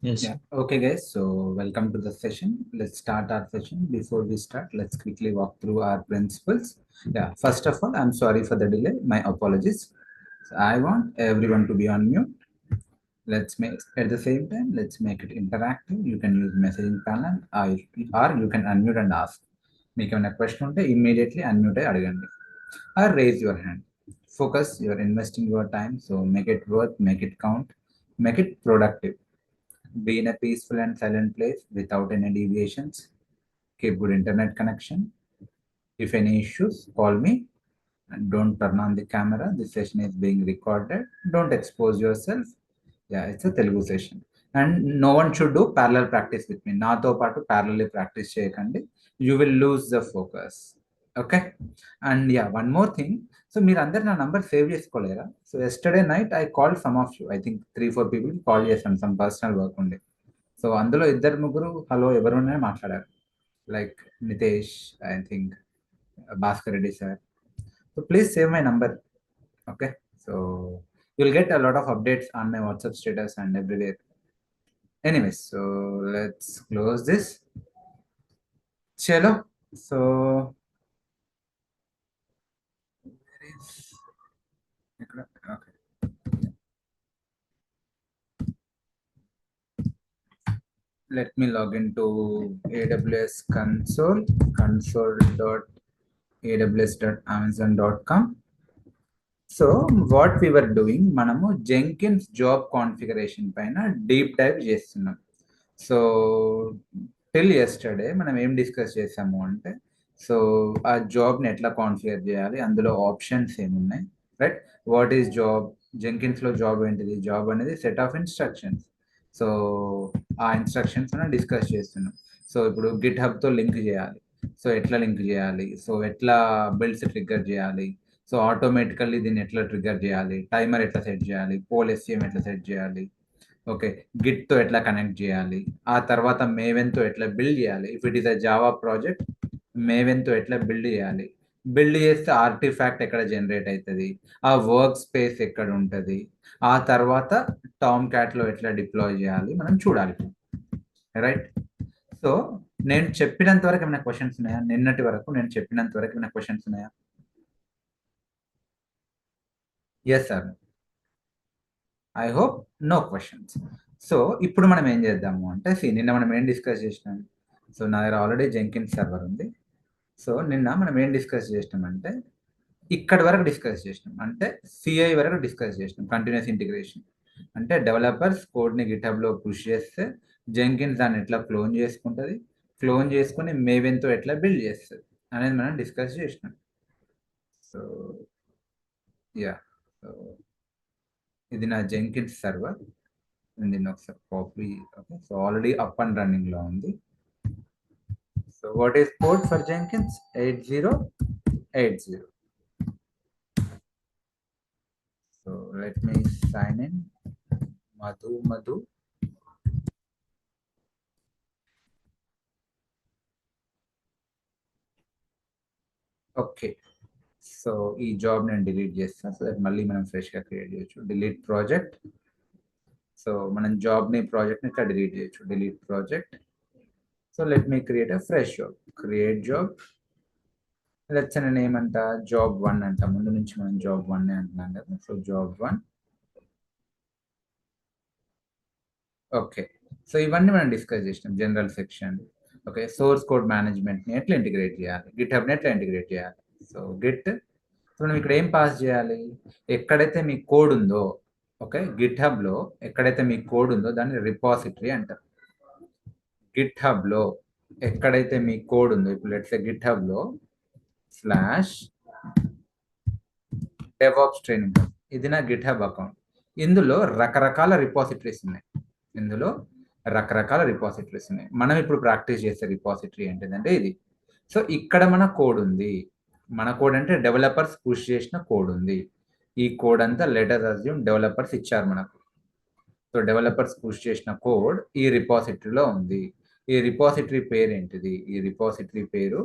Yes. Yeah. Okay, guys. So, welcome to the session. Let's start our session. Before we start, let's quickly walk through our principles. Yeah. First of all, I'm sorry for the delay. My apologies. So I want everyone to be on mute. Let's make at the same time. Let's make it interactive. You can use messaging panel, or you can unmute and ask. మీకు ఏమైనా question ఉంటే immediately unmute అయ్యి అడగండి or raise your hand. Focus. You're investing your time, so make it worth, make it count, make it productive. Be in a peaceful and silent place without any deviations. Keep good internet connection. If any issues, call me. And don't turn on the camera. This session is being recorded. Don't expose yourself. Yeah, it's a Telugu session. And no one should do parallel practice with me. నాతో పాటు parallel practice చేయకండి. You will lose the focus. Okay? And yeah, one more thing. So మీరు అందరు నా number save చేసుకోలేరా? So yesterday night I call some of you. I think 3-4 people call చేశాను, some personal work ఉండే. So అందులో ఇద్దరు ముగ్గురు హలో ఎవరునే మాట్లాడారు, like Nitesh, I think Bhaskar Reddy sir. So please save my number. Okay, so you'll get a lot of updates on my WhatsApp status and everywhere. Anyways, so let's close this. Chalo. So where is okay. Let me log into AWS console.aws.amazon.com. So what we are doing, మనము Jenkins job configuration పైన deep dive చేస్తున్నాం. So till yesterday మనం ఏం discuss చేసాము అంటే, so ఆ జాబ్ని ఎట్లా కాన్ఫిగర్ చేయాలి, అందులో ఆప్షన్స్ ఏమున్నాయి, రైట్? వాట్ ఈస్ జాబ్, జెంకిన్స్లో జాబ్ ఏంటిది? జాబ్ అనేది సెట్ ఆఫ్ ఇన్స్ట్రక్షన్స్. సో ఆ ఇన్స్ట్రక్షన్స్ మనం డిస్కస్ చేస్తున్నాం. సో ఇప్పుడు గిట్ హబ్తో లింక్ చేయాలి. సో ఎట్లా లింక్ చేయాలి, సో ఎట్లా బిల్డ్స్ ట్రిగ్గర్ చేయాలి, సో ఆటోమేటికల్లీ దీన్ని ఎట్లా ట్రిగ్గర్ చేయాలి, టైమర్ ఎట్లా సెట్ చేయాలి, పోల్ ఎస్సిఎం ఎట్లా సెట్ చేయాలి, ఓకే, గిట్తో ఎట్లా కనెక్ట్ చేయాలి, ఆ తర్వాత మేవెన్తో ఎట్లా బిల్డ్ చేయాలి. If it is a Java project, మేవెన్తో ఎట్లా బిల్డ్ చేయాలి, బిల్డ్ చేస్తే ఆర్టిఫాక్ట్ ఎక్కడ జనరేట్ అవుతుంది, ఆ వర్క్ స్పేస్ ఎక్కడ ఉంటుంది, ఆ తర్వాత టామ్ క్యాట్లో ఎట్లా డిప్లాయ్ చేయాలి, మనం చూడాలి, రైట్? సో నేను చెప్పినంత వరకు ఏమైనా క్వశ్చన్స్ ఉన్నాయా? నిన్నటి వరకు నేను చెప్పినంత వరకు ఏమైనా క్వశ్చన్స్ ఉన్నాయా? Yes sir, I hope no questions. So ఇప్పుడు మనం ఏం చేద్దాము అంటే, నిన్న మనం ఏం డిస్కస్ చేసినాం? సో నా దగ్గర ఆల్రెడీ జెంకిన్స్ సర్వర్ ఉంది. సో నిన్న మనం ఏం డిస్కస్ చేసినామంటే, ఇక్కడి వరకు డిస్కస్ చేసినాం, అంటే సిఐ వరకు డిస్కస్ చేసినాం, కంటిన్యూస్ ఇంటిగ్రేషన్. అంటే డెవలపర్స్ కోడ్ని గిటబ్లో పుష్ చేస్తే జెంకిన్స్ దాన్ని ఎట్లా క్లోన్ చేసుకుంటుంది, క్లోన్ చేసుకుని మేవెన్తో ఎట్లా బిల్డ్ చేస్తుంది అనేది మనం డిస్కస్ చేసినాం. సో యా, సో ఇది నా జెంకిన్స్ సర్వర్. దీన్ని ఒకసారి copy. Okay, so already up and running లో ఉంది. So what is code for Jenkins? 8080. So let me sign in. Madhu. Okay, so ఈ జాబ్ నేను డిలీట్ చేస్తాను, సో దట్ మళ్ళీ మనం ఫ్రెష్గా క్రియేట్ చేయొచ్చు. Delete project. సో మనం జాబ్ని ప్రాజెక్ట్ని ఇట్లా డిలీట్ చేయొచ్చు. Delete project. So let me create a fresh job. Create job. Let's అనే నేమ్ అంట జాబ్ 1 అంట. ముందు నుంచి మనం జాబ్ 1 అంటున్నాం కదా. So job 1. ఓకే, సో ఇవన్నీ మనం డిస్కస్ చేసినాం. General section. Okay, source code మేనేజ్మెంట్ని ఎట్లా ఇంటిగ్రేట్ చేయాలి, గిట్ హబ్ని ఎట్లా ఇంటిగ్రేట్ చేయాలి. So Git. సో మనం ఇక్కడ ఏం పాస్ చేయాలి, ఎక్కడైతే మీ కోడ్ ఉందో, ఓకే, గిట్ హబ్లో ఎక్కడైతే మీ కోడ్ ఉందో దాన్ని రిపాజిటరీ అంటారు. గిట్ హబ్లో ఎక్కడైతే మీ కోడ్ ఉందో, ఇప్పుడు లెట్స్ గిట్ హబ్లో స్లాష్ డెవాప్స్ ట్రైనింగ్, ఇది నా గిట్ హబ్ అకౌంట్. ఇందులో రకరకాల రిపాజిటరీస్ ఉన్నాయి. మనం ఇప్పుడు ప్రాక్టీస్ చేసే రిపాజిటరీ ఏంటిదంటే ఇది. సో ఇక్కడ మన కోడ్ ఉంది. మన కోడ్ అంటే డెవలపర్స్ పుష్ చేసిన కోడ్ ఉంది. ఈ కోడ్ అంతా లెటర్ అజ్యూమ్ డెవలపర్స్ ఇచ్చారు మనకు. సో డెవలపర్స్ పుష్ చేసిన కోడ్ ఈ రిపాజిటరీలో ఉంది. ఈ రిపాజిటరీ పేరు ఏంటిది? ఈ రిపాజిటరీ పేరు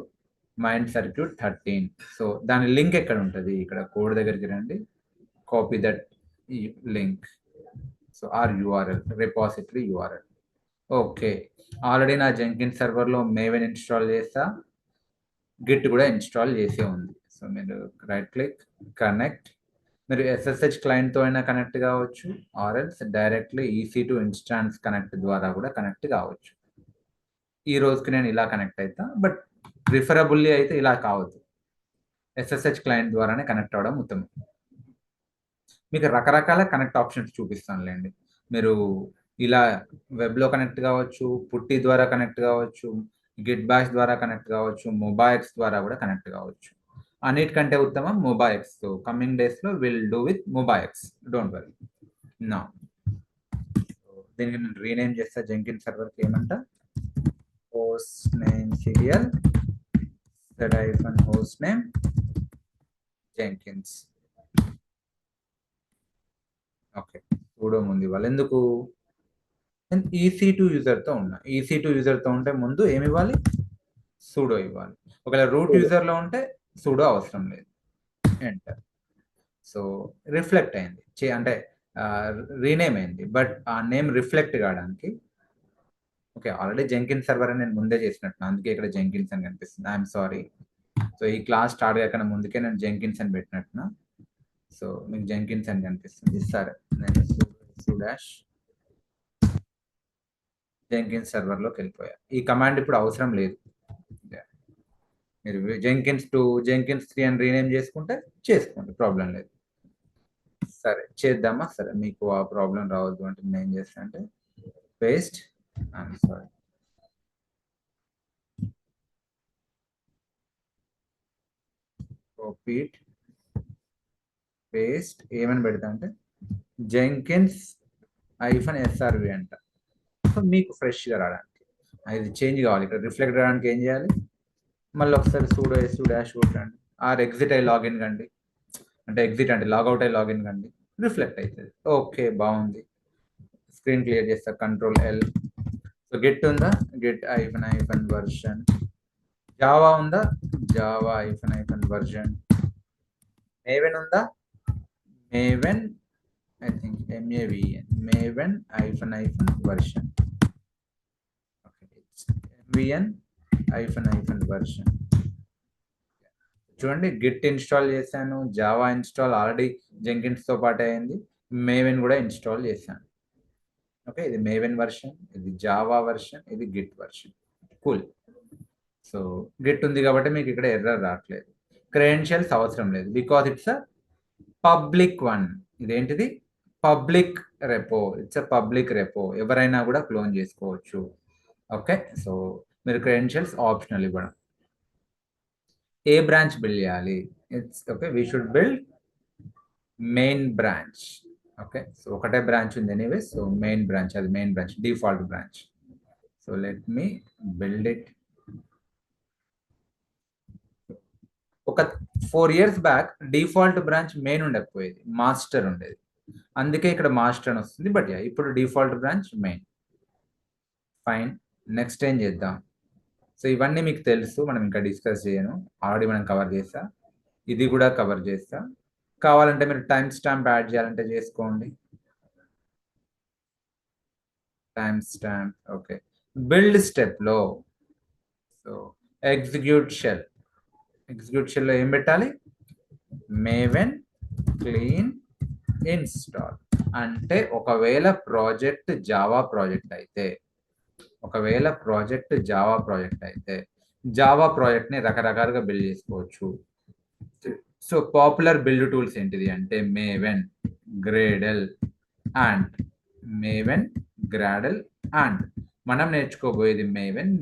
మైండ్ సర్క్యూట్ 13. సో దాని లింక్ ఎక్కడ ఉంటుంది? ఇక్కడ కోడ్ దగ్గరికి రండి, copy that link. So are URL, repository URL. Okay, already నా జెంకిన్ సర్వర్లో మేవెన్ ఇన్స్టాల్ చేస్తా, గిట్ కూడా ఇన్స్టాల్ చేసే ఉంది. సో మీరు రైట్ క్లిక్ కనెక్ట్. మీరు ఎస్ఎస్హెచ్ క్లయింట్తో అయినా కనెక్ట్ కావచ్చు, ఆర్ఎల్స్ డైరెక్ట్లీ EC2 ఇన్స్టాన్స్ కనెక్ట్ ద్వారా కూడా కనెక్ట్ కావచ్చు. ఈ రోజుకి నేను ఇలా కనెక్ట్ అవుతా, బట్ ప్రిఫరబుల్లీ అయితే ఇలా కావద్దు, ఎస్ఎస్హెచ్ క్లయింట్ ద్వారానే కనెక్ట్ అవ్వడం ఉత్తమం. మీకు రకరకాల కనెక్ట్ ఆప్షన్స్ చూపిస్తానులేండి. మీరు ఇలా వెబ్లో కనెక్ట్ కావచ్చు, పుట్టి ద్వారా కనెక్ట్ కావచ్చు, గిట్ బాష్ ద్వారా కనెక్ట్ కావచ్చు, మొబైక్స్ ద్వారా కూడా కనెక్ట్ కావచ్చు. అన్నిటికంటే ఉత్తమం మొబైక్స్. సో కమింగ్ డేస్లో విల్ డూ విత్ మొబైక్స్, డోంట్ వరీ. నా దీనికి నేను రీనేమ్ చేస్తా, జెంకిన్ సర్వర్కి ఏమంట, host name serial host name Jenkins. Okay, sudo ముందు ఇవ్వాలి. ఎందుకు? నేను EC2 యూజర్తో ఉన్నా. EC2 యూజర్తో ఉంటే ముందు ఏమి ఇవ్వాలి? సూడో ఇవ్వాలి. ఒకవేళ రూట్ యూజర్లో ఉంటే సూడో అవసరం లేదు. ఎంటర్. సో రిఫ్లెక్ట్ అయింది, అంటే రీనేమ్ అయింది, బట్ ఆ నేమ్ రిఫ్లెక్ట్ కావడానికి. ఓకే, ఆల్రెడీ జెంకిన్ సర్వర్ అని నేను ముందే చేసినట్టు, అందుకే ఇక్కడ జెంకిన్స్ అని కనిపిస్తుంది. I'm sorry. సో ఈ క్లాస్ స్టార్ట్ కాకన్నా ముందుకే నేను జెంకిన్స్ అని పెట్టినట్టున్నా. సో మీకు జెంకిన్స్ అని కనిపిస్తుంది. సరే, నేను సుడాష్ జెంకిన్స్ సర్వర్లోకి వెళ్ళిపోయా. ఈ కమాండ్ ఇప్పుడు అవసరం లేదు. మీరు జెంకిన్స్ 2 జెంకిన్స్ 3 అని రీనేమ్ చేసుకుంటే చేసుకోండి, ప్రాబ్లం లేదు. సరే చేద్దామా? సరే, మీకు ఆ ప్రాబ్లం రావద్దు అంటే నేను ఏం చేస్తాను అంటే పేస్ట్, సారీ, కాపీ పేస్ట్, ఏమని పెడతా అంటే జెంకిన్స్ -SRV అంట. సో మీకు ఫ్రెష్గా రావడానికి ఇది చేంజ్ కావాలి. ఇక్కడ రిఫ్లెక్ట్ రావడానికి ఏం చేయాలి? మళ్ళీ ఒకసారి సూడో డాష్ కొట్టండి, ఆర్ ఎగ్జిట్ అయ్యి లాగిన్ కండి, అంటే ఎగ్జిట్ అంటే లాగౌట్ అయ్యి లాగిన్ కండి, రిఫ్లెక్ట్ అవుతుంది. ఓకే, బాగుంది. స్క్రీన్ క్లియర్ చేస్తా, Ctrl+L. సో గిట్ ఉందా? Git -, version. జావా ఉందా? Java -, version. మేవెన్ ఉందా? Maven, I think MAVEN, maven -, version. MVN -, version. చూడండి, గిట్ ఇన్స్టాల్ చేశాను, జావా ఇన్స్టాల్ ఆల్రెడీ జెంకిన్స్తో పాటు అయింది, మేవెన్ కూడా ఇన్స్టాల్ చేశాను. ఓకే, ఇది మేవెన్ వర్షన్, ఇది జావా వర్షన్, ఇది Git version. Cool. So Git ఉంది కాబట్టి మీకు ఇక్కడ ఎర్రర్ రావట్లేదు. క్రెడెన్షియల్స్ అవసరం లేదు, because it's a public one. ఇదేంటిది? Public repo. It's a public repo, ఎవరైనా కూడా క్లోన్ చేసుకోవచ్చు. ఓకే, సో మీరు క్రెడెన్షియల్స్ ఆప్షనల్ ఇవ్వడం. ఏ బ్రాంచ్ బిల్డ్ చేయాలి? It's okay, we should build main branch. Okay, so ఒకటే బ్రాంచ్ ఉంది ఎనీవే, సో మెయిన్ బ్రాంచ్, అది main branch, default branch. So let me build it. ఒక 4 years back default branch main ఉండకపోయేది, master ఉండేది, అందుకే ఇక్కడ master అని వస్తుంది. బట్ యా, ఇప్పుడు default branch main. Fine, next ఏం చేద్దాం? సో ఇవన్నీ మీకు తెలుసు, మనం ఇంకా డిస్కస్ చేయను, ఆల్రెడీ మనం కవర్ చేస్తా. ఇది కూడా కవర్ చేస్తా. కావాలంటే మీరు టైం స్టాంప్ యాడ్ చేయాలంటే చేసుకోండి, టైం స్టాంప్. ఓకే, బిల్డ్ స్టెప్లో సో ఎగ్జిక్యూట్ షెల్ లో ఏం పెట్టాలి? Maven clean install. అంటే ఒకవేళ ప్రాజెక్ట్ జావా ప్రాజెక్ట్ అయితే, జావా ప్రాజెక్ట్ని రకరకాలుగా బిల్డ్ చేసుకోవచ్చు. సో పాపులర్ బిల్డ్ టూల్స్ ఏంటిది అంటే మేవెన్, గ్రేడెల్ అండ్ మనం నేర్చుకోబోయేది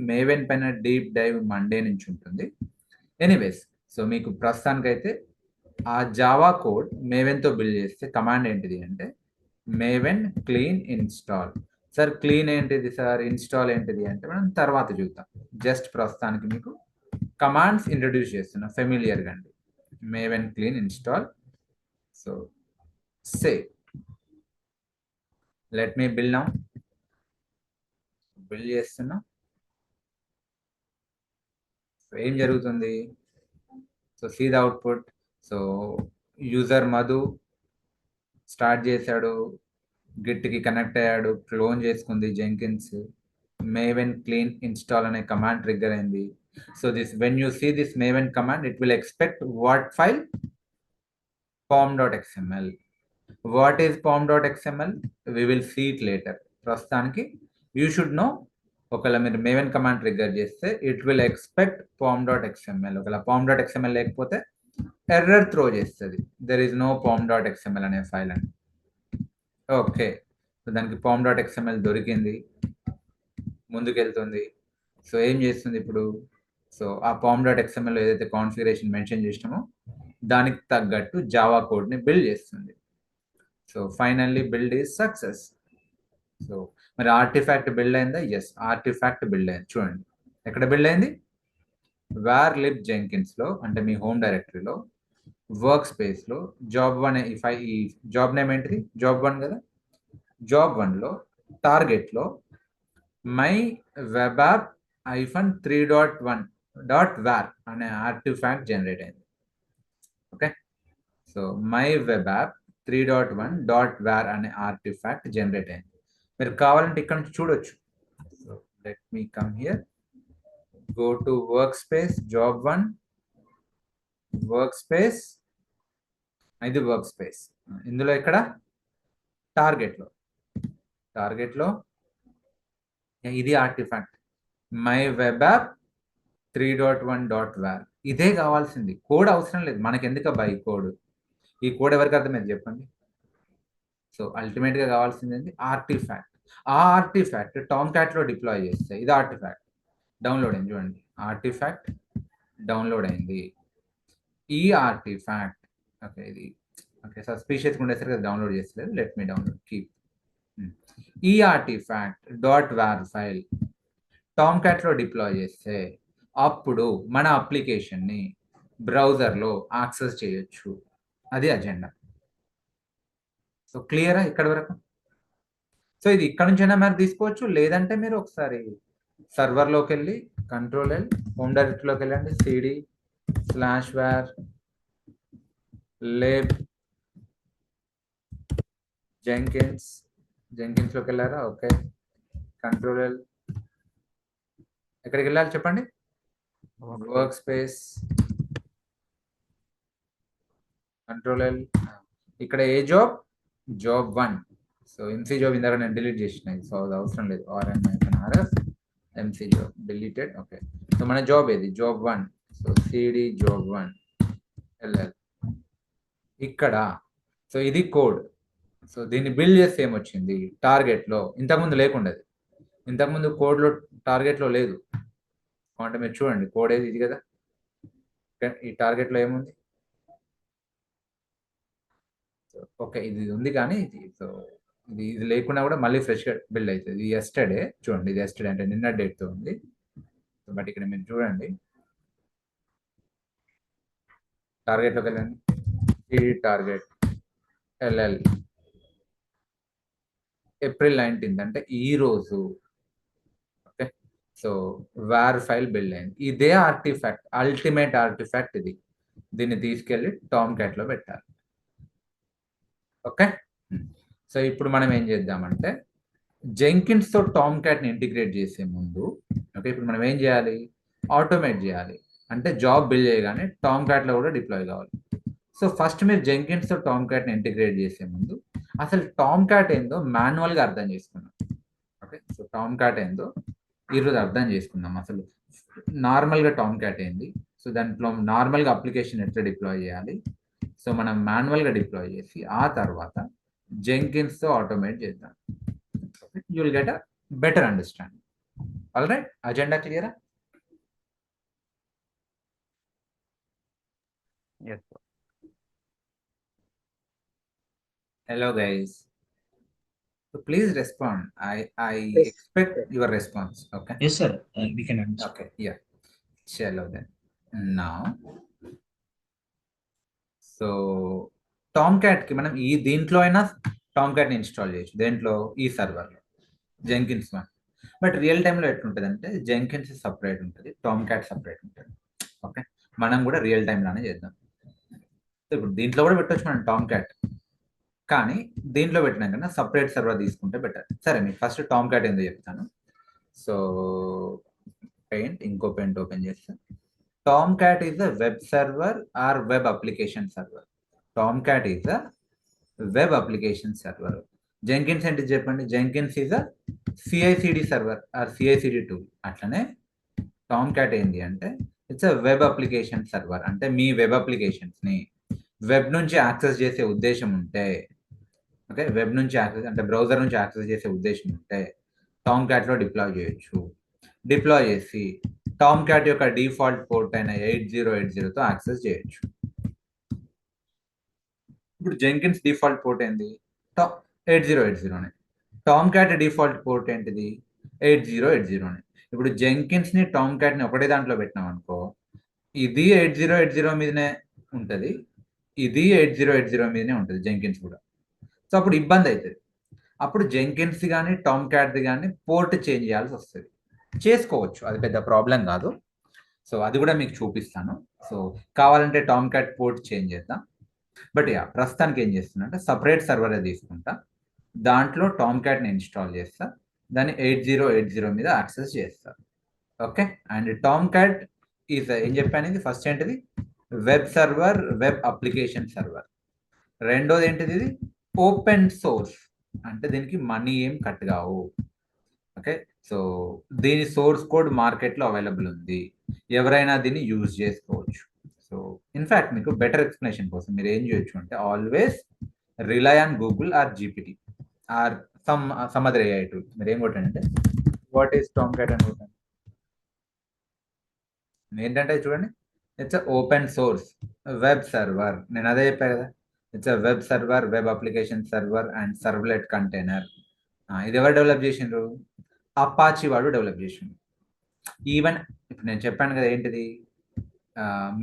మేవెన్ పైన డీప్ డైవ్ మండే నుంచి ఉంటుంది. ఎనీవేస్, సో మీకు ప్రస్తుతానికైతే ఆ జావా కోడ్ మేవెన్తో బిల్డ్ చేస్తే కమాండ్ ఏంటిది అంటే maven clean install. Sir clean ఏంటిది సార్, ఇన్స్టాల్ ఏంటిది అంటే మనం తర్వాత చూద్దాం. జస్ట్ ప్రస్తుతానికి మీకు కమాండ్స్ ఇంట్రడ్యూస్ చేస్తున్నా, ఫెమిలియర్గా అండి. Maven clean install. So save, let me build now. Build చేస్తున్నా. సో ఏం జరుగుతుంది? So see the output. So user Madhu start చేశాడు, గిట్కి కనెక్ట్ అయ్యాడు, క్లోన్ చేసుకుంది జెంకిన్స్. maven clean install అనే కమాండ్ ట్రిగ్గర్ అయింది. So this when you see this maven command it will expect what file? pom.xml. What is pom.xml? We will see it later. ప్రస్తుతానికి you should know, ఒకవేళ మీరు maven command trigger చేస్తే it will expect pom.xml. ఒకవేళ pom.xml లేకపోతే error throw చేస్తుంది, there is no pom.xml అనే file అని. Okay, so దానికి pom.xml దొరికింది, ముందుకెళ్తుంది. సో ఏం చేస్తుంది ఇప్పుడు? సో ఆ pom.xml ఏదైతే కాన్ఫిగరేషన్ మెన్షన్ చేసినామో దానికి తగ్గట్టు జావా కోడ్ని బిల్డ్ చేస్తుంది. So finally build is success. So మరి ఆర్టిఫాక్ట్ బిల్డ్ అయిందా? ఎస్, ఆర్టిఫాక్ట్ బిల్డ్ అయింది. చూడండి ఎక్కడ బిల్డ్ అయింది? var lib jenkins లో, అంటే మీ హోమ్ డైరెక్టరీలో వర్క్ స్పేస్లో జాబ్1. ఈ జాబ్ నేమ్ ఏంటిది? జాబ్1 కదా. జాబ్1లో టార్గెట్లో మై వెబ్ యాప్ -3.1.var అనే ఆర్టిఫాక్ట్ జనరేట్ అయింది. Okay, so my web app 3.1.var అనే ఆర్టిఫాక్ట్ జనరేట్ అయింది. మీరు కావాలంటే ఇక్కడ నుంచి చూడొచ్చు. So let me come here, go to workspace, జాబ్1 వర్క్ స్పేస్, ఇది వర్క్ స్పేస్. ఇందులో ఇక్కడ టార్గెట్లో ఇది artefact my web app 3.1.var. ఇదే కావాల్సింది, కోడ్ అవసరం లేదు మనకి. ఎందుకు అబ్బా ఈ కోడ్? ఈ కోడ్ ఎవరికి అర్థమైంది చెప్పండి? సో అల్టిమేట్ గా కావాల్సింది ఆర్టిఫాక్ట్. ఆ ఆర్టిఫాక్ట్ టామ్ క్యాట్ లో డిప్లాయ్ చేస్తే ఇది ఆర్టిఫాక్ట్ డౌన్లోడ్ అయింది. చూడండి, ఆర్టిఫాక్ట్ డౌన్లోడ్ అయింది. ఈ ఆర్టిఫాక్ట్ ఓకే, ఇది ఓకే సస్పీషియస్ ఉండేసరికి డౌన్లోడ్ చేస్తలేదు. Let me download keep. ఈ artifact .var file Tomcat లో డిప్లాయ్ చేస్తే అప్పుడు మన అప్లికేషన్ని బ్రౌజర్లో యాక్సెస్ చేయొచ్చు. అది అజెండా. సో క్లియరా ఇక్కడ వరకు? సో ఇది ఇక్కడ నుంచైనా మీరు తీసుకోవచ్చు, లేదంటే మీరు ఒకసారి సర్వర్లోకి వెళ్ళి Ctrl+L, హోమ్ డైరెక్టరీలోకి వెళ్ళండి, cd/var lib జెంకిన్స్లోకి వెళ్ళారా? ఓకే, Ctrl+L, ఎక్కడికి వెళ్ళాలి చెప్పండి? Work space, Ctrl+L. ఇక్కడ ఏ జాబ్? జాబ్1. సో ఎంసీ జాబ్ ఇందాక నేను డిలీట్ చేసిన, సో అది అవసరం లేదు. rm-rf MC job deleted. Okay, so మన జాబ్ ఏది? జాబ్1. సో cd జాబ్1 ll ఇక్కడ. సో ఇది కోడ్. సో దీన్ని బిల్డ్ చేస్తే ఏమొచ్చింది? టార్గెట్లో ఇంతకుముందు లేకుండదు. ఇంతకుముందు కోడ్లో టార్గెట్లో లేదు అంటే మీరు చూడండి, కోడ్ ఏది? ఇది కదా. ఈ టార్గెట్లో ఏముంది? ఓకే, ఇది ఉంది కానీ సో ఇది లేకుండా కూడా మళ్ళీ ఫ్రెష్గా బిల్డ్ అవుతుంది. ఇది ఎస్టర్డే, చూడండి ఇది ఎస్టర్డే అంటే నిన్న డేట్తో ఉంది. బట్ ఇక్కడ మీరు చూడండి, టార్గెట్లోకి వెళ్ళండి, CD target LL April 19th అంటే ఈ రోజు. Okay, so war file build అయింది. ఇదే ఆర్టిఫాక్ట్, అల్టిమేట్ ఆర్టిఫాక్ట్ ఇది. దీన్ని తీసుకెళ్ళి టామ్ క్యాట్లో పెట్టాలి. ఓకే, సో ఇప్పుడు మనం ఏం చేద్దామంటే జెంకిన్స్తో టామ్ క్యాట్ని ఇంటిగ్రేట్ చేసే ముందు, ఓకే ఇప్పుడు మనం ఏం చేయాలి? ఆటోమేట్ చేయాలి. అంటే జాబ్ బిల్డ్ చేయగానే టామ్ క్యాట్లో కూడా డిప్లాయ్ కావాలి. సో ఫస్ట్ మీరు జెంకిన్స్తో టామ్ క్యాట్ని ఇంటిగ్రేట్ చేసే ముందు అసలు టామ్ క్యాట్ ఏందో మాన్యువల్గా అర్థం చేసుకున్నాం. ఓకే, సో టామ్ క్యాట్ ఏందో ఈరోజు అర్థం చేసుకుందాం. అసలు నార్మల్గా టామ్ క్యాట్ ఏంది, సో దాంట్లో నార్మల్గా అప్లికేషన్ ఎట్లా డిప్లాయ్ చేయాలి, సో మనం మాన్యువల్గా డిప్లాయ్ చేసి ఆ తర్వాత జెంకిన్స్తో ఆటోమేట్ చేద్దాం. You will get a better understanding. All right, agenda clear? Yes, sir. Hello guys. So please respond. I Yes. expect your response. Okay. Yes, sir. We can understand. Okay. Yeah. Shallow then. Now, so Tomcat కి మనం ఈ దీంట్లో అయినా Tomcat ని install చేయొచ్చు. దేంట్లో? ఈ సర్వర్లో Jenkins 1. But real టైంలో ఎట్లుంటుంది అంటే జెంకిన్స్ సపరేట్ ఉంటుంది, Tomcat సపరేట్ ఉంటుంది. ఓకే, మనం కూడా రియల్ టైంలోనే చేద్దాం. ఇప్పుడు దీంట్లో కూడా పెట్టవచ్చు మనం Tomcat, కానీ దీంట్లో పెట్టినా కన్నా సపరేట్ సర్వర్ తీసుకుంటే బెటర్. సరే మీకు ఫస్ట్ Tomcat ఏందో చెప్తాను. సో పెయింట్, ఇంకో పెయింట్ ఓపెన్ చేస్తే Tomcat is a web server or web application server. Tomcat is a web application server. Jenkins అంటే చెప్పండి, Jenkins is a CICD server or CICD tool. అట్లనే Tomcat ఏంటి అంటే it's a web application server. అంటే మీ web అప్లికేషన్స్ని web నుంచి access చేసే ఉద్దేశం ఉంటే, ఓకే, వెబ్ నుంచి యాక్సెస్ అంటే బ్రౌజర్ నుంచి యాక్సెస్ చేసే ఉద్దేశం ఉంటే టామ్క్యాట్లో డిప్లాయ్ చేయొచ్చు. డిప్లాయ్ చేసి టామ్క్యాట్ యొక్క డిఫాల్ట్ పోర్ట్ అయిన 8080తో యాక్సెస్ చేయొచ్చు. ఇప్పుడు జెంకిన్స్ డిఫాల్ట్ పోర్ట్ ఏంది? 8080నే. టామ్క్యాట్ డిఫాల్ట్ పోర్ట్ ఏంటిది? 8080నే. ఇప్పుడు జెంకిన్స్ని టామ్క్యాట్ని ఒకటే దాంట్లో పెట్టినాం అనుకో, ఇది 8080 మీదనే ఉంటుంది, ఇది 8080 మీదనే ఉంటుంది జెంకిన్స్ కూడా. సో అప్పుడు ఇబ్బంది అవుతుంది. అప్పుడు జెంకిన్స్ కానీ టామ్క్యాట్ది కానీ పోర్ట్ చేంజ్ చేయాల్సి వస్తుంది. చేసుకోవచ్చు, అది పెద్ద ప్రాబ్లం కాదు. సో అది కూడా మీకు చూపిస్తాను. సో కావాలంటే టామ్క్యాట్ పోర్ట్ చేంజ్ చేద్దాం. బట్ యా, ప్రస్తుతానికి ఏం చేస్తున్నా అంటే సపరేట్ సర్వరే తీసుకుంటా, దాంట్లో టామ్క్యాట్ని ఇన్స్టాల్ చేస్తా, దాన్ని 8080 మీద యాక్సెస్ చేస్తా. ఓకే, అండ్ టామ్క్యాట్ ఈజ్ ఏం చెప్పాను, ఇది ఫస్ట్ ఏంటిది? Web server, web application server. రెండోది ఏంటిది? ఇది ఓపెన్ సోర్స్, అంటే దీనికి మనీ ఏం కట్ కావు. ఓకే, సో దీని సోర్స్ కోడ్ మార్కెట్లో అవైలబుల్ ఉంది, ఎవరైనా దీన్ని యూజ్ చేసుకోవచ్చు. సో ఇన్ఫ్యాక్ట్ మీకు బెటర్ ఎక్స్ప్లెనేషన్ కోసం మీరు ఏం చేయొచ్చు అంటే always rely on Google or GPT or some other AI tool. మీరు ఏం కొట్టండి, వాట్ ఈస్ టామ్క్యాట్ అని కొట్టండి. ఏంటంటే చూడండి, it's open source web server. నేను అదే చెప్పా కదా, it's a web server, web application server and servlet container. ఇది ఎవరు డెవలప్ చేసిండ్రు? అపాచీ వాడు డెవలప్ చేసిండు. ఈవెన్ ఇప్పుడు నేను చెప్పాను కదా ఏంటిది,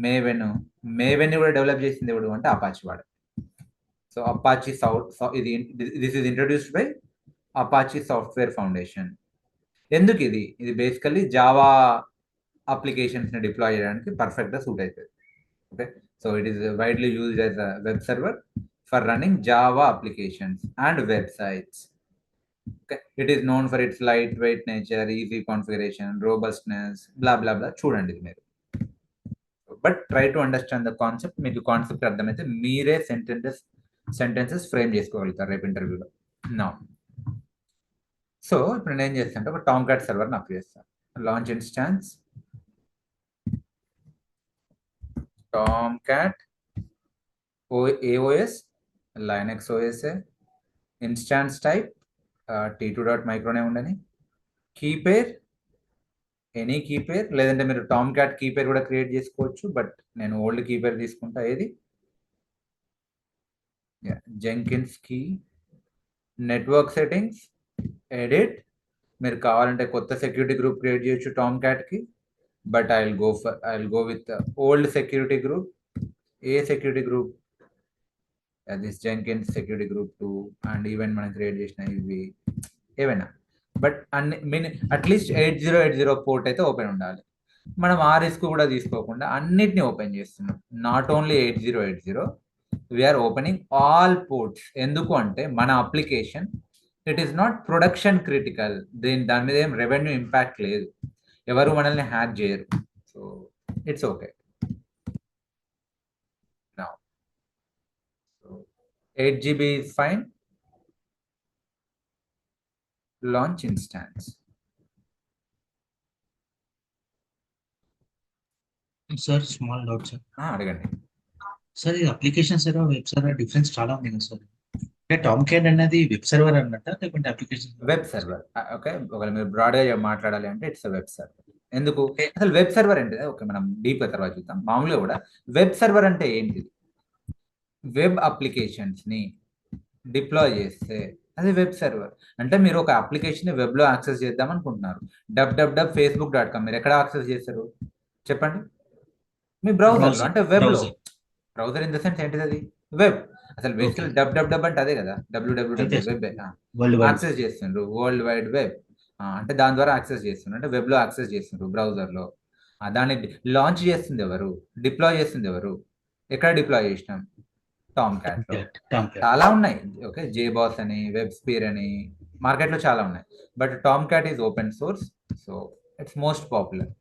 మేవెన్ కూడా డెవలప్ చేసింది ఎవడు అంటే అపాచీ వాడు. So Apache this is introduced by Apache software foundation. ఎందుకు ఇది బేసికల్లీ జావా అప్లికేషన్స్ని డిప్లాయ్ చేయడానికి పర్ఫెక్ట్గా సూట్ అవుతుంది. Okay, so it is widely used as a web server for running Java applications and websites. Okay. It is known for its lightweight nature, easy configuration, robustness, blah blah blah. చూడండి మీరు, but try to understand the concept. మీకు concept అర్థమైతే మీరే sentences frame చేసుకోగలుగుతారు రేపు ఇంటర్వ్యూలో. నా so ఇప్పుడు నేను ఏం చేస్తాను, ఒక టామ్క్యాట్ సర్వర్ని అప్ చేస్తాను. Launch instance Tomcat AOS Linux OS, instance type t2.microనే ఉండని, కీపేర్ ఎనీ కీపేర్, లేదంటే మీరు టామ్క్యాట్ కీపేర్ కూడా క్రియేట్ చేసుకోవచ్చు, బట్ నేను ఓల్డ్ కీపేర్ తీసుకుంటా. ఏది? Jenkins key. Network settings, edit. మీరు కావాలంటే కొత్త సెక్యూరిటీ గ్రూప్ క్రియేట్ చేయొచ్చు టామ్క్యాట్కి, but I will go with old security group. ఏ security group? This Jenkins security group 2 and even మనం క్రియేట్ చేసిన ఇవి ఏవైనా, బట్ అట్లీస్ట్ 8080 పోర్ట్ అయితే ఓపెన్ ఉండాలి. మనం ఆ రిస్క్ కూడా తీసుకోకుండా అన్నిటిని ఓపెన్ చేస్తున్నాం. Not only 8080, we are opening all ports. ఎందుకు అంటే మన application it is not production critical, దాని మీద ఏం రెవెన్యూ ఇంపాక్ట్ లేదు, ఎవరు మనల్ని హ్యాక్ చేయరు. So it's okay. 8GB is fine. Launch instance. Sir small doubt sir. అడగండి సార్, ఇది application server, web server difference చాలా ఉంది కదా సార్. అంటే టామ్క్యాట్ అనేది వెబ్ సర్వర్ అన్నట్ట, లేకుంటే అప్లికేషన్? Web server. ఓకే, ఒకవేళ మీరు బ్రాడ్గా మాట్లాడాలి అంటే ఇట్స్ వెబ్ సర్వర్. ఎందుకు అసలు వెబ్ సర్వర్ అంటే? ఓకే, మనం డీప్గా తర్వాత చూద్దాం. మామూలుగా కూడా వెబ్ సర్వర్ అంటే ఏంటిది? వెబ్ అప్లికేషన్స్ని డిప్లాయ్ చేస్తే అది వెబ్ సర్వర్. అంటే మీరు ఒక అప్లికేషన్ వెబ్లో యాక్సెస్ చేద్దాం అనుకుంటున్నారు, www.facebook.com. మీరు ఎక్కడ యాక్సెస్ చేస్తారు చెప్పండి? మీ బ్రౌజర్లో, అంటే వెబ్లో. బ్రౌజర్ ఇన్ ద సెన్స్ ఏంటిది? అది వెబ్. అసలు బేసికల్ www అంటే అదే కదా, www వెబ్ యాక్సెస్ చేస్తుండ్రు, వరల్డ్ వైడ్ వెబ్. అంటే దాని ద్వారా యాక్సెస్ చేస్తుండ్రు, అంటే వెబ్లో యాక్సెస్ చేస్తుండ్రు బ్రౌజర్లో. దాన్ని లాంచ్ చేస్తుంది ఎవరు? డిప్లాయ్ చేస్తుంది ఎవరు? ఎక్కడ డిప్లాయ్ చేసినాం? టామ్క్యాట్లో. చాలా ఉన్నాయి. ఓకే, జేబాస్ అని, వెబ్ స్పీర్ అని, మార్కెట్లో చాలా ఉన్నాయి, but Tom cat is open source, so it's most popular.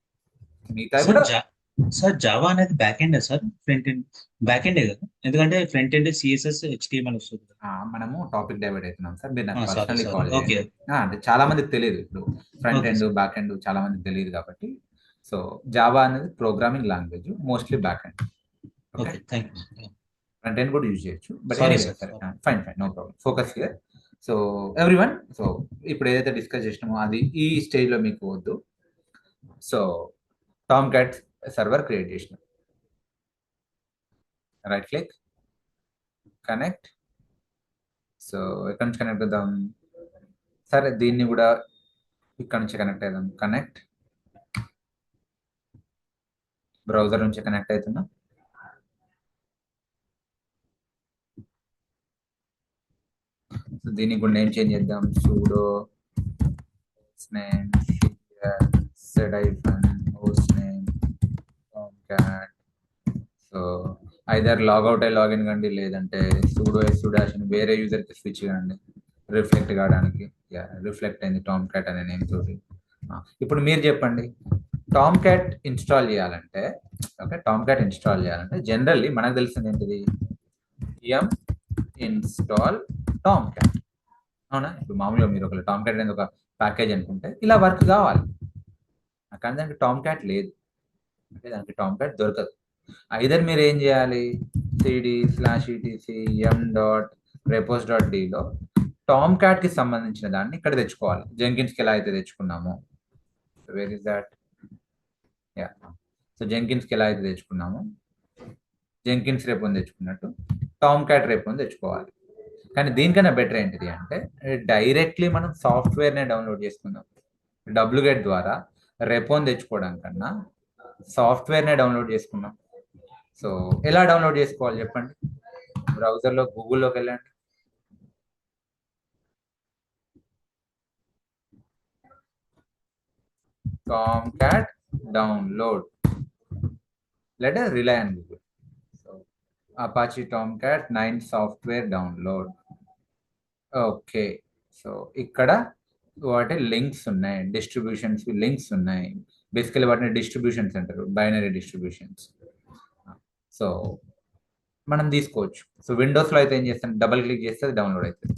మిగతా సార్ కూడా సార్ జావా అనేది back end sir, front end? Back ఎండే కదా, ఎందుకంటే ఫ్రంట్ ఎండ్ సిఎస్ఎస్ హెచ్టిఎంఎల్ వస్తుంది కదా. మనము టాపిక్ డైవర్ట్ అవుతున్నాం సార్, మీరు నాకు sorry personally sorry, call okay చేయండి. అంటే చాలా మందికి తెలియదు ఇప్పుడు front okay end sir, back end, చాలా మందికి తెలియదు కాబట్టి. సో జావా అనేది programming language, mostly back end. Okay, okay thank you. Front end కూడా యూజ్ చేయొచ్చు, బట్ సారీ ఎనీవే సార్, సరే, fine fine, no problem, focus here. So everyone, so ఇప్పుడు ఏదైతే డిస్కస్ చేసినామో అది ఈ స్టేజ్ లో మీకు వద్దు. So Tomcat server create చేసిన, రైట్ క్లిక్, కనెక్ట్. సో ఎక్కడి నుంచి కనెక్ట్ అవుదాం? సరే దీన్ని కూడా ఇక్కడ నుంచి కనెక్ట్ అవుదాం. కనెక్ట్, బ్రౌజర్ నుంచి కనెక్ట్ అవుతున్నా. సో దీనికి కూడా నేమ్ చేంజ్ చేద్దాం, sudo name host name tomcat. So either logout అయి లాగిన్ కండి, లేదంటే sudo అని వేరే యూజర్ కి స్విచ్ కండి, రిఫ్లెక్ట్ కావడానికి. రిఫ్లెక్ట్ అయింది టామ్ క్యాట్ అనే నేమ్ తోటి. ఇప్పుడు మీరు చెప్పండి, టామ్ క్యాట్ ఇన్స్టాల్ చేయాలంటే, ఓకే, టామ్ క్యాట్ ఇన్స్టాల్ చేయాలంటే జనరల్లీ మనకు తెలిసింది ఏంటిది? yum ఇన్స్టాల్ టామ్ క్యాట్, అవునా? ఇప్పుడు మామూలుగా మీరు ఒక టామ్ క్యాట్ అనేది ఒక ప్యాకేజ్ అనుకుంటే ఇలా వర్క్ కావాలి, కానీ దానికి టామ్ క్యాట్ లేదు, అంటే దానికి టామ్ క్యాట్ దొరకదు. ఐదర్ మీరు ఏం చేయాలి, cd/etc yum.repos.dలో టామ్ క్యాట్ కి సంబంధించిన దాన్ని ఇక్కడ తెచ్చుకోవాలి, జెంకిన్స్ కి ఎలా అయితే తెచ్చుకున్నామో. Where is that? Yeah, so Jenkins కి ఎలా అయితే తెచ్చుకున్నామో, జెంకిన్స్ రేపు తెచ్చుకున్నట్టు టామ్ క్యాట్ రేపు తెచ్చుకోవాలి. కానీ దీనికన్నా బెటర్ ఏంటిది అంటే, డైరెక్ట్లీ మనం సాఫ్ట్వేర్నే డౌన్లోడ్ చేసుకుందాం. డబ్ల్యూగెట్ ద్వారా రెపోన్ తెచ్చుకోవడం కన్నా సాఫ్ట్వేర్నే డౌన్లోడ్ చేసుకున్నాం. సో ఎలా డౌన్లోడ్ చేసుకోవాలి చెప్పండి? బ్రౌజర్లో గూగుల్లోకి వెళ్ళండి, Tomcat download. Let us rely on Google. So Apache Tomcat 9 software download. Okay, so ఇక్కడ వాటి లింక్స్ ఉన్నాయి, డిస్ట్రిబ్యూషన్స్ లింక్స్ ఉన్నాయి. బేసికలీ వాటిని డిస్ట్రిబ్యూషన్స్ అంటారు, బైనరీ డిస్ట్రిబ్యూషన్స్. సో మనం తీసుకోవచ్చు. సో విండోస్లో అయితే ఏం చేస్తాను, డబుల్ క్లిక్ చేస్తే అది డౌన్లోడ్ అవుతుంది.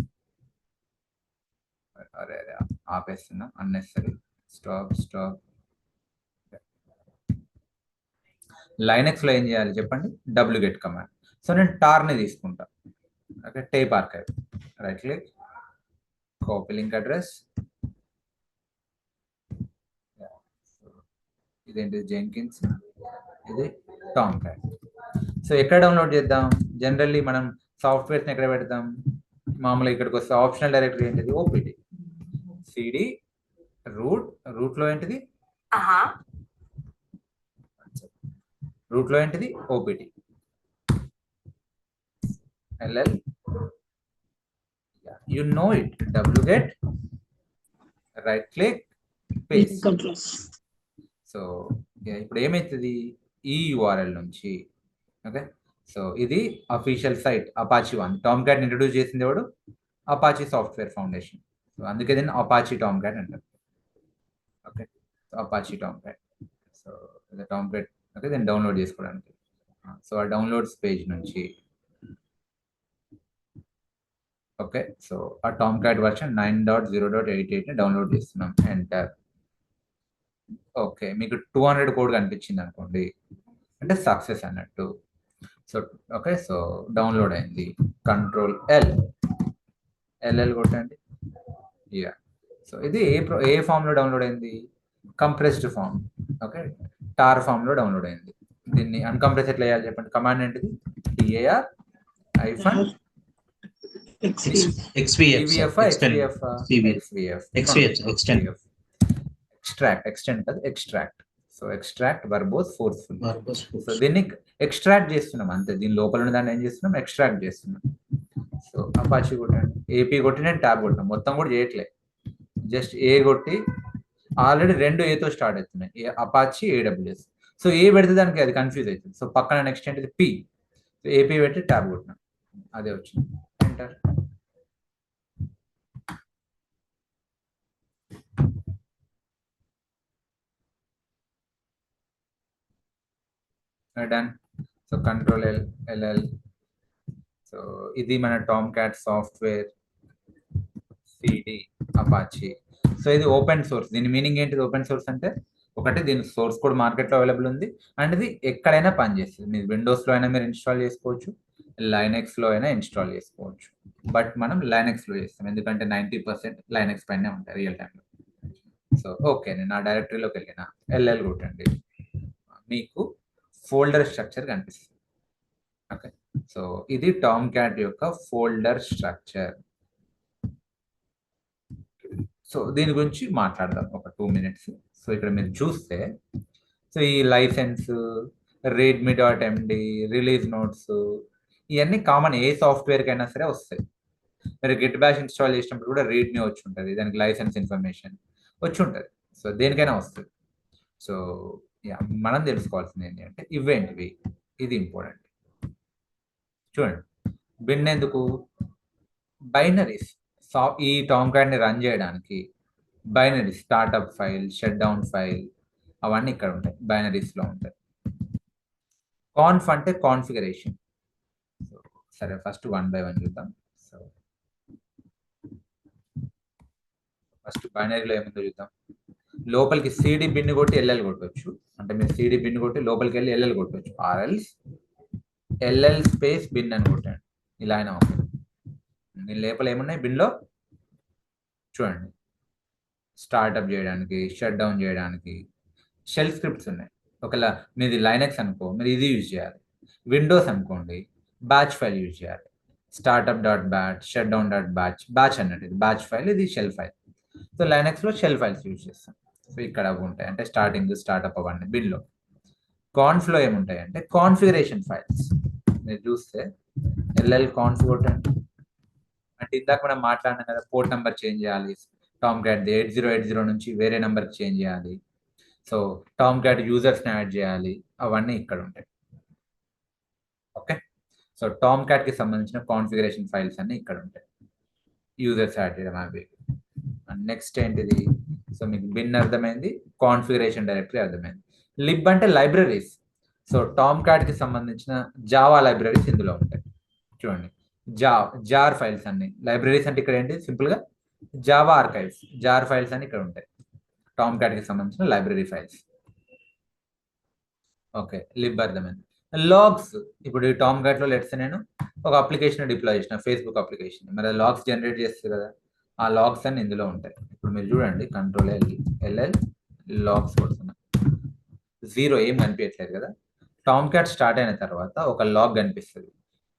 అరే అరే, ఆపేస్తున్నా, అన్నెసరీ, స్టాప్. లైనక్స్లో ఏం చేయాలి చెప్పండి? wget command. సో నేను టార్ని తీసుకుంటా, okay, tape archive, right click, copy link address, ఇదేంటి జెంకిన్స్, ఇది టామ్ క్యాట్. సో ఎక్కడ డౌన్లోడ్ చేద్దాం? జనరల్లీ మనం సాఫ్ట్వేర్స్ని ఎక్కడ పెడతాం? మామూలుగా ఇక్కడికి వస్తే ఆప్షనల్ డైరెక్టరీ ఏంటిది? ఓపీటీ. సిడి రూట్లో ఏంటిది? రూట్లో ఏంటిది? OPT. LL, you know it, wget, right click, paste. So ఇప్పుడు ఏమైతుంది? ఈ URL నుంచి, ఓకే, సో ఇది official site Apache one. Tomcat introduce చేసింది ఎవడు? Apache software foundation. సో అందుకే దీన్ని అపాచీ టామ్ క్యాట్ అంటారు. Okay, Apache Tomcat. So Tom cat, okay, దీన్ని డౌన్లోడ్ చేసుకోవడానికి. సో ఆ డౌన్లోడ్స్ పేజ్ నుంచి, ఓకే, సో ఆ టామ్ క్యాట్ వర్షన్ 9.0.88 ని డౌన్లోడ్ చేస్తున్నాం. ఎంటర్. ఓకే, మీకు 200 కోడ్ కనిపించింది అనుకోండి, అంటే సక్సెస్ అన్నట్టు. సో ఓకే, సో డౌన్లోడ్ అయింది. కంట్రోల్ LL కొట్టండి. యా, సో ఇది ఏ ఫామ్ లో డౌన్లోడ్ అయింది? Compressed form, okay, tar form లో డౌన్లోడ్ అయింది. దీన్ని అన్కంప్రెస్ ఎట్లా చేయాలి చెప్పండి? కమాండ్ ఏంటిది? extract. సో ఎక్స్ట్రాక్ట్ వర్బోస్ ఫోర్స్ఫుల్. సో దీన్ని ఎక్స్ట్రాక్ట్ చేస్తున్నాం అంతే, దీని లోపల ఉన్న దాన్ని ఏం చేస్తున్నాం? ఎక్స్ట్రాక్ట్ చేస్తున్నాం. సో అపాచీ కొట్టండి, ఏపీ కొట్టి నేను ట్యాబ్ కొట్టినా, మొత్తం కూడా చేయట్లే, జస్ట్ ఏ కొట్టి, ఆల్రెడీ 2 ఏతో స్టార్ట్ అవుతున్నాయి, అపాచీ AWS. సో ఏ పెడితే దానికి అది కన్ఫ్యూజ్ అవుతుంది. సో పక్కన నెక్స్ట్ ఏంటిది? పి. సో ఏపీ పెట్టి ట్యాబ్ కొట్టినా, అదే వచ్చింది. Enter. Done. So control LL. So ఇది మన Tomcat software CD Apache. So ఇది ఓపెన్ సోర్స్. దీని మీనింగ్ ఏంటిది? ఓపెన్ సోర్స్ అంటే ఒకటి దీని సోర్స్ కోడ్ మార్కెట్లో అవైలబుల్ ఉంది అండ్ ఇది ఎక్కడైనా పనిచేస్తుంది. మీరు విండోస్లో అయినా మీరు ఇన్స్టాల్ చేసుకోవచ్చు, లైనెక్స్లో అయినా ఇన్స్టాల్ చేసుకోవచ్చు. బట్ మనం లైనెక్స్లో చేస్తాం ఎందుకంటే 90% లైనెక్స్ పైనే ఉంటాయి రియల్ టైంలో. సో ఓకే, నేను నా డైరెక్టరీలోకి వెళ్ళిన LL కొట్టండి, మీకు ఫోల్డర్ స్ట్రక్చర్ కనిపిస్తుంది. ఓకే, సో ఇది టామ్ క్యాట్ యొక్క ఫోల్డర్ స్ట్రక్చర్. సో దీని గురించి మాట్లాడదాం ఒక 2 minutes. సో ఇక్కడ మీరు చూస్తే సో ఈ లైసెన్స్, readme.md, రిలీజ్ నోట్స్, ఇవన్నీ కామన్ ఏ సాఫ్ట్వేర్కి అయినా సరే వస్తాయి. మీరు గిట్ బ్యాష్ ఇన్స్టాల్ చేసినప్పుడు కూడా రీడ్మీ వచ్చి ఉంటుంది, దానికి లైసెన్స్ ఇన్ఫర్మేషన్ వచ్చి ఉంటుంది. సో దేనికైనా వస్తుంది. సో మనం తెలుసుకోవాల్సింది ఏంటి అంటే ఇవేంటివి, ఇది ఇంపార్టెంట్. చూడండి, బిన్ ఎందుకు? బైనరీస్. ఈ టామ్ క్యాట్ని రన్ చేయడానికి binaries, startup file, shut down file, అవన్నీ ఇక్కడ ఉంటాయి, బైనరీస్లో ఉంటాయి. కాన్ఫ్ అంటే కాన్ఫిగరేషన్. సరే, ఫస్ట్ 1 by 1 చూద్దాం. సో ఫస్ట్ బైనరీలో ఏముందో చూద్దాం. లోపలికి సిడి బిన్ కొట్టి LL కొట్టవచ్చు. అంటే మీరు సిడి బిన్ కొట్టి లోపలికి వెళ్ళి LL కొట్టవచ్చు, ఆర్ఎల్స్ LL స్పేస్ బిన్ అని కొట్టండి, ఇలా అయినా వస్తుంది. దీని లోపల ఏమున్నాయి బిన్లో చూడండి, స్టార్ట్అప్ చేయడానికి, షట్ డౌన్ చేయడానికి షెల్ స్క్రిప్ట్స్ ఉన్నాయి. ఒకవేళ మీది లైనెక్స్ అనుకో, మీరు ఇది యూజ్ చేయాలి. విండోస్ అనుకోండి, బ్యాచ్ ఫైల్ యూజ్ చేయాలి. Startup dot batch, shut down dot batch అన్నట్టు ఇది బ్యాచ్ ఫైల్, ఇది షెల్ ఫైల్. సో లైనెక్స్లో షెల్ ఫైల్స్ యూజ్ చేస్తాం. సో ఇక్కడ అవి ఉంటాయి, అంటే స్టార్టింగ్, స్టార్ట్అప్ అవన్నీ బిన్లో. కాన్ఫ్లో ఏముంటాయి అంటే కాన్ఫిగరేషన్ ఫైల్స్. మీరు చూస్తే LL కాన్ఫ్ కొట్టండి, అంటే ఇందాక మనం మాట్లాడినాం కదా, పోర్ట్ నెంబర్ చేంజ్ చేయాలి, టామ్ క్యాట్ 8080 నుంచి వేరే నెంబర్కి చేంజ్ చేయాలి. సో టామ్ క్యాట్ యూజర్స్ని యాడ్ చేయాలి, అవన్నీ ఇక్కడ ఉంటాయి. ఓకే, సో టామ్ క్యాట్కి సంబంధించిన కాన్ఫిగరేషన్ ఫైల్స్ అన్ని ఇక్కడ ఉంటాయి, యూజర్స్ యాడ్ చేయడం అవి. అండ్ నెక్స్ట్ ఏంటిది? సో మీకు బిన్ అర్థమైంది, కాన్ఫిగరేషన్ డైరెక్టరీ అర్థమైంది. లిబ్ అంటే లైబ్రరీస్. సో టామ్ క్యాట్కి సంబంధించిన జావా లైబ్రరీస్ ఇందులో ఉంటాయి. చూడండి, జార్ ఫైల్స్ అన్ని లైబ్రరీస్ అంటే ఇక్కడ ఏంటి, సింపుల్గా జావా ఆర్కైవ్స్, జార్ ఫైల్స్ అని ఇక్కడ ఉంటాయి, టామ్ క్యాట్కి సంబంధించిన లైబ్రరీ ఫైల్స్. ఓకే, లిబ్ అర్థమైంది. లాగ్స్, ఇప్పుడు ఈ టామ్ క్యాట్లో లెట్స్ నేను ఒక అప్లికేషన్ డిప్లాయ్ చేసిన, ఫేస్బుక్ అప్లికేషన్, మరి లాగ్స్ జనరేట్ చేస్తుంది కదా, ఆ లాగ్స్ అన్ని ఇందులో ఉంటాయి. ఇప్పుడు మీరు చూడండి, కంట్రోల్ LL లాగ్స్ కొడుతున్నా, 0 ఏం కనిపించట్లేదు కదా. టామ్ క్యాట్ స్టార్ట్ అయిన తర్వాత ఒక లాగ్ కనిపిస్తుంది,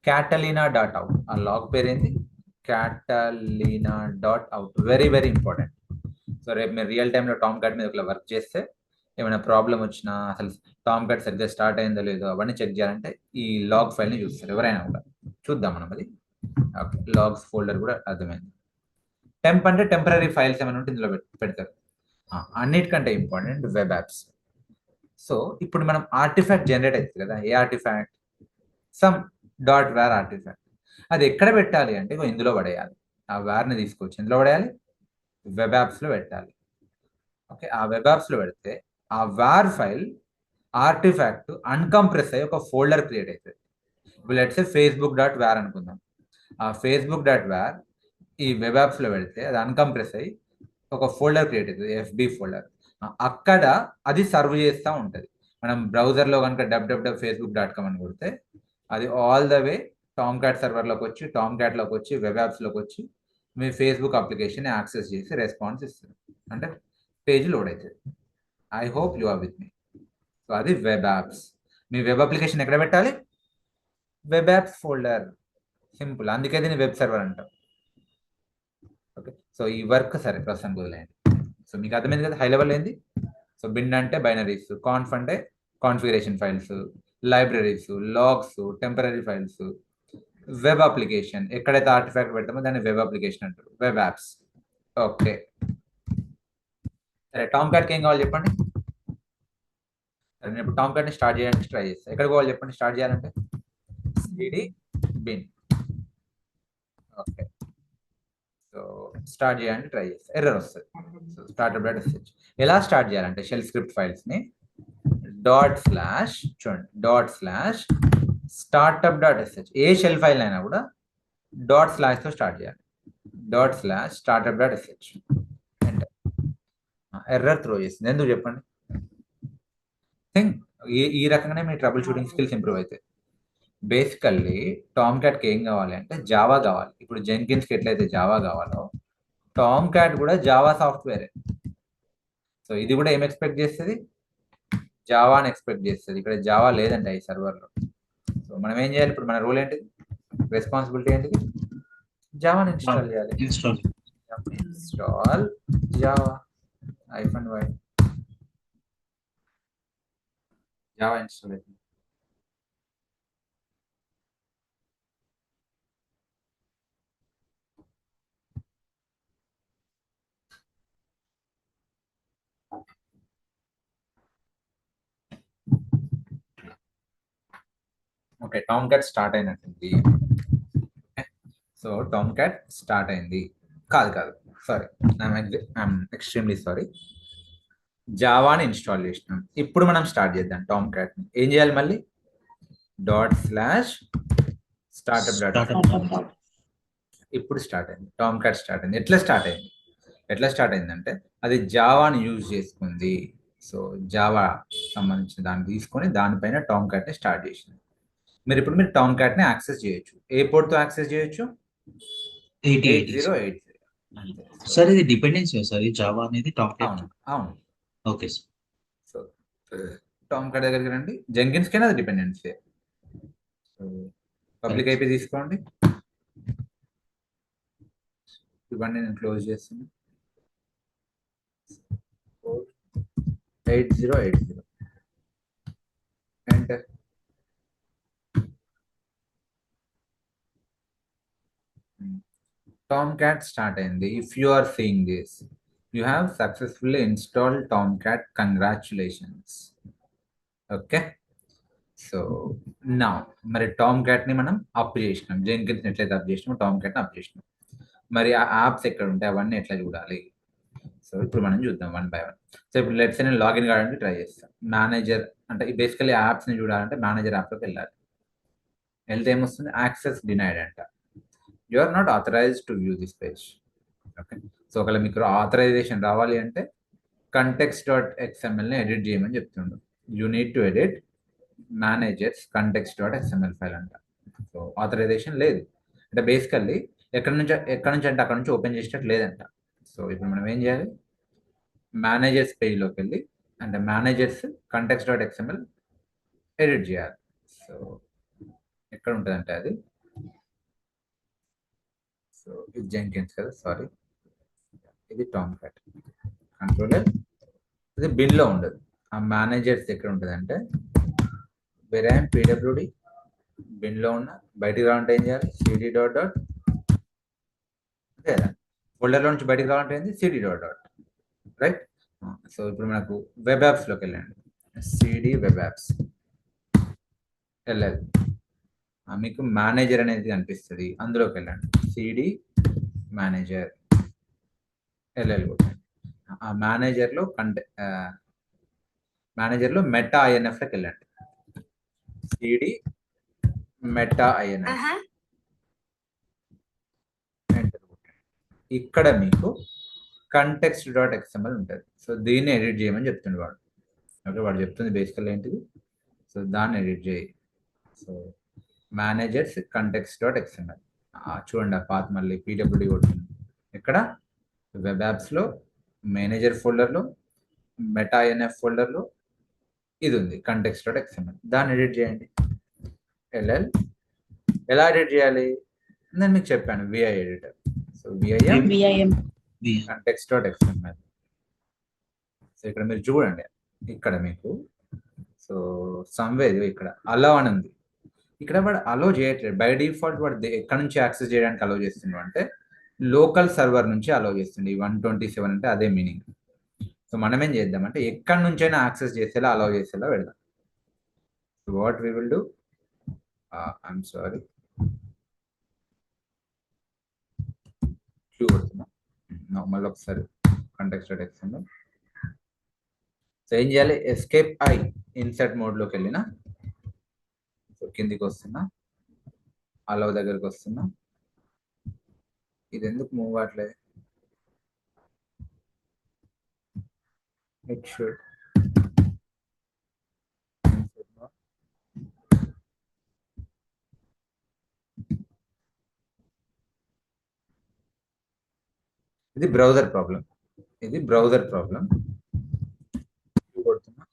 catalina.out. ఆ లాగ్ పేరు ఏంటి? catalina.out. Very very important. So రేపు మీరు రియల్ టైంలో టామ్ క్యాట్ మీద ఒకలా వర్క్ చేస్తే ఏమైనా ప్రాబ్లం వచ్చినా, అసలు టామ్ క్యాట్ సరిగ్గా స్టార్ట్ అయిందో లేదో అవన్నీ చెక్ చేయాలంటే ఈ లాగ్ ఫైల్ని చూస్తారు ఎవరైనా కూడా. చూద్దాం మనం అది. ఓకే, లాగ్స్ ఫోల్డర్ కూడా అర్థమైంది. టెంప్ అంటే టెంపరీ ఫైల్స్ ఏమైనా ఉంటే ఇందులో పెడతారు. అన్నిటికంటే ఇంపార్టెంట్ వెబ్ యాప్స్. సో ఇప్పుడు మనం ఆర్టిఫాక్ట్ జనరేట్ అవుతుంది కదా, ఏ artifact? Some dot war artifact. అది ఎక్కడ పెట్టాలి అంటే ఇందులో పడేయాలి. ఆ వేర్ని తీసుకొచ్చి ఇందులో పడేయాలి, వెబ్ యాప్స్లో పెట్టాలి. ఓకే, ఆ వెబ్ యాప్స్లో పెడితే ఆ వేర్ ఫైల్ ఆర్టిఫాక్ట్ అన్కంప్రెస్ అయ్యి ఒక ఫోల్డర్ క్రియేట్ అవుతుంది. ఇప్పుడు లెట్స్ ఫేస్బుక్ డాట్ వేర్ అనుకుందాం. ఆ ఫేస్బుక్ డాట్ వేర్ ఈ వెబ్ యాప్స్లో పెడితే అది అన్కంప్రెస్ అయ్యి ఒక ఫోల్డర్ క్రియేట్ అవుతుంది, FB ఫోల్డర్. అక్కడ అది సర్వ్ చేస్తూ ఉంటుంది. మనం బ్రౌజర్లో కనుక www.facebook.com అని కొడితే అది all the way Tomcat సర్వర్లోకి వచ్చి, టామ్ క్యాట్లోకి వచ్చి, వెబ్ యాప్స్లోకి వచ్చి మీ ఫేస్బుక్ అప్లికేషన్ యాక్సెస్ చేసి రెస్పాన్స్ ఇస్తుంది, అంటే పేజ్ లోడ్ అవుతుంది. I hope you are with me. So అది వెబ్ యాప్స్. మీ వెబ్ అప్లికేషన్ ఎక్కడ పెట్టాలి? Web apps folder, simple. అందుకే దీన్ని వెబ్ సర్వర్ అంటాం. ఓకే, సో ఈ వర్క్ సరే ప్రస్తుతానికి వదిలేయండి. సో మీకు అర్థమైంది కదా హై లెవెల్ ఏంది. సో బిన్ అంటే బైనరీస్, కాన్ఫ్ అంటే configuration files, libraries, logs, temporary files, web application, ఎక్కడైతే ఆర్టిఫాక్ట్ పెడతామో దాన్ని వెబ్ అప్లికేషన్ అంటారు, వెబ్ యాప్స్. ఓకే, సరే టామ్ క్యాట్కి ఏం కావాలి చెప్పండి. సరే నేను ఇప్పుడు టామ్ క్యాట్ని స్టార్ట్ చేయడానికి ట్రై చేస్తాను. ఎక్కడ పోవాలి చెప్పండి స్టార్ట్ చేయాలంటే? CD bin. Okay, so start చేయాలని ట్రై చేస్తాను, ఎర్రర్ వస్తుంది. So startup dot sh. ఎలా స్టార్ట్ చేయాలంటే షెల్ స్క్రిప్ట్ ఫైల్స్ని చూడండి startup.sh ఏ షెల్ ఫైల్ అయినా కూడా // తో స్టార్ట్ చేయాలి. /startup.sh ఎర్రర్ త్రో చేసింది. ఎందుకు చెప్పండి? థింక్ ఈ రకంగానే మీ ట్రబుల్ షూటింగ్ స్కిల్స్ ఇంప్రూవ్ అవుతాయి. బేసికల్లీ టామ్ క్యాట్కి ఏం కావాలి అంటే జావా కావాలి. ఇప్పుడు జెన్కిన్స్కి ఎట్లయితే జావా కావాలో టామ్ క్యాట్ కూడా జావా సాఫ్ట్వేరే. సో ఇది కూడా ఏం ఎక్స్పెక్ట్ చేస్తుంది? జావా అని ఎక్స్పెక్ట్ చేస్తుంది. ఇక్కడ జావా లేదంట ఈ సర్వర్లో. సో మనం ఏం చేయాలి? ఇప్పుడు మన రోల్ ఏంటిది? రెస్పాన్సిబిలిటీ ఏంటిది? జావాని ఇన్స్టాల్ చేయాలి. Install Java -y Java install అవుతుంది. ఓకే, టామ్ క్యాట్ స్టార్ట్ అయినట్టుంది. సో టామ్ క్యాట్ స్టార్ట్ అయింది. కాదు సారీ, ఐఎమ్ ఎక్స్ట్రీమ్లీ సారీ. జావాని ఇన్స్టాల్ చేసినాం. ఇప్పుడు మనం స్టార్ట్ చేద్దాం టామ్ క్యాట్. ఏం చేయాలి? మళ్ళీ /startup. ఇప్పుడు స్టార్ట్ అయింది. టామ్ క్యాట్ స్టార్ట్ అయింది. ఎట్లా స్టార్ట్ అయిందంటే అది జావాని యూజ్ చేసుకుంది. సో జావా సంబంధించిన దాన్ని తీసుకొని దానిపైన టామ్ క్యాట్ని స్టార్ట్ చేసింది. మీరు టామ్ క్యాట్ని యాక్సెస్ చేయొచ్చు. ఏ పోర్ట్తో యాక్సెస్ చేయొచ్చు? 8080. సార్ ఇది డిపెండెన్సీ సార్ ఈ జావా అనేది టామ్ క్యాట్? అవును. Okay sir. So Tom cat దగ్గరికి రండి. జెన్కిన్స్ కైనా అది డిపెండెన్సీ. పబ్లిక్ ఐపీ తీసుకోండి. ఇవన్నీ నేను క్లోజ్ చేస్తాను. 8080 ఎంటర్. Tomcat స్టార్ట్ అయింది. If you are seeing this, you have successfully installed Tomcat. Congratulations. Okay, so నా మరి టామ్ క్యాట్ని మనం అప్ చేసినాం. జెన్కిన్స్ ఎట్లయితే అప్ చేసినామో టామ్ క్యాట్ని అప్ చేసినాం. మరి ఆ యాప్స్ ఎక్కడ ఉంటాయి అవన్నీ ఎట్లా చూడాలి? సో ఇప్పుడు మనం చూద్దాం వన్ బై వన్. సో ఇప్పుడు లెట్స్ నేను లాగిన్ కావడానికి ట్రై చేస్తాను. మేనేజర్ అంటే బేసికలీ యాప్స్ని చూడాలంటే మేనేజర్ యాప్లోకి వెళ్ళాలి. వెళ్తే ఏమొస్తుంది? యాక్సెస్ డినైడ్ అంట. You are not authorised to view this page. Okay, so ఒకవేళ మీకు ఆథరైజేషన్ రావాలి అంటే context.xml ని ఎడిట్ చేయమని చెప్తుండు. You need to edit managers context.xml file అంట. సో ఆథరైజేషన్ లేదు అంటే బేసికల్లీ ఎక్కడి నుంచి అంటే అక్కడ నుంచి ఓపెన్ చేసేటట్టు లేదంట. సో ఇప్పుడు మనం ఏం చేయాలి? మేనేజర్స్ పేజ్లోకి వెళ్ళి అంటే మేనేజర్స్ context.xml ఎడిట్ చేయాలి. సో ఎక్కడ ఉంటుందంటే అది, సో ఇది జెన్కిన్స్ కదా, సారీ, ఇది టామ్ క్యాట్. కంట్రోలర్ ఇది బిన్లో ఉండదు. ఆ మేనేజర్స్ ఎక్కడ ఉంటుంది అంటే వెరామ్ pwd బిన్లో ఉన్న బయటికి రావాలంటే ఏం చేయాలి? cd. లేదా ఫోల్డర్లో నుంచి బయటికి రావాలంటే ఏంది? cd. రైట్. సో ఇప్పుడు మనకు వెబ్ యాప్స్లోకి వెళ్ళండి. cd web apps ll. మీకు మేనేజర్ అనేది కనిపిస్తుంది, అందులోకి వెళ్ళండి. cd మేనేజర్ ll కొట్టండి. ఆ మేనేజర్లో మెటా INFలోకి వెళ్ళండి. cd మెటా INF ఎంటర్ కొట్టండి. ఇక్కడ మీకు context.xml ఉంటుంది. సో దీన్ని ఎడిట్ చేయమని చెప్తుంది వాడు. ఓకే, వాడు చెప్తుంది బేసికల్ ఏంటిది? సో దాన్ని ఎడిట్ చేయి. సో మేనేజర్స్ context.xml చూడండి. ఆ పాత్ మళ్ళీ pwd కొడుతుంది. ఇక్కడ వెబ్ యాప్స్లో మేనేజర్ ఫోల్డర్లో మెటా INF ఫోల్డర్లో ఇది ఉంది context.xml. దాన్ని ఎడిట్ చేయండి. ll ఎలా ఎడిట్ చేయాలి నేను మీకు చెప్పాను, vi editor. So vim context.xml. So ఇక్కడ మీరు చూడండి, ఇక్కడ మీకు సో సమ్వేర్ ఇక్కడ అలో అని ఉంది. ఇక్కడ వాడు అలో చేయట్లేదు. బై డిఫాల్ట్ వాడు ఎక్కడ నుంచి యాక్సెస్ చేయడానికి అలో చేస్తున్నాడు అంటే లోకల్ సర్వర్ నుంచి అలో చేస్తుంది. 127 అంటే అదే మీనింగ్. సో మనం ఏం చేద్దామంటే ఎక్కడి నుంచైనా యాక్సెస్ చేసేలా అలో చేసేలా పెడదాం. What we will do, I'm sorry, Q కొడుతున్నా మళ్ళీ ఒకసారి context.xml. సో ఏం చేయాలి? escape I ఇన్సర్ట్ మోడ్లోకి వెళ్ళిన, సో కిందికి వస్తున్నా, అలవ్ దగ్గరికి వస్తున్నా. ఇది ఎందుకు మూవ్ అవ్వట్లేదు? ఇట్ షుడ్ ఇది బ్రౌజర్ ప్రాబ్లం, ఇది బ్రౌజర్ ప్రాబ్లం. కొడుతున్నా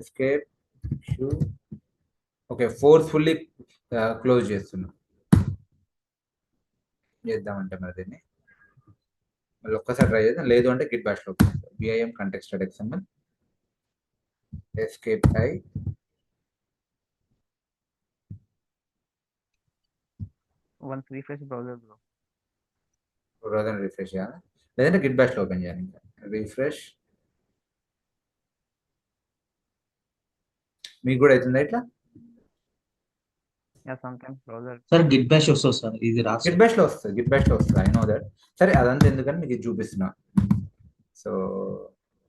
escape shoe, okay forcefully close చేస్తున్నా. చేద్దామంటే మరి దీన్ని మళ్ళీ ఒక్కసారి ట్రై చేద్దాం, లేదు అంటే గిట్ బ్యాష్ లో VIM context.xml escape I, once refresh browser bro. Browser refresh చేయాలి, లేదంటే గిట్ బ్యాష్ లో ఓపెన్ చేయాలి. ఇంకా రిఫ్రెష్ మీకు కూడా అవుతుందా ఇట్లా? Yeah, sometimes browser. Sir Git bash వస్తుంది సార్, ఇది రాదు గిట్ బ్యాష్ లో వస్తుంది, గిట్ బ్యాష్ లో వస్తుంది, ఐ నో దట్. సరే అదంతా ఎందుకని మీకు ఇది చూపిస్తున్నా. సో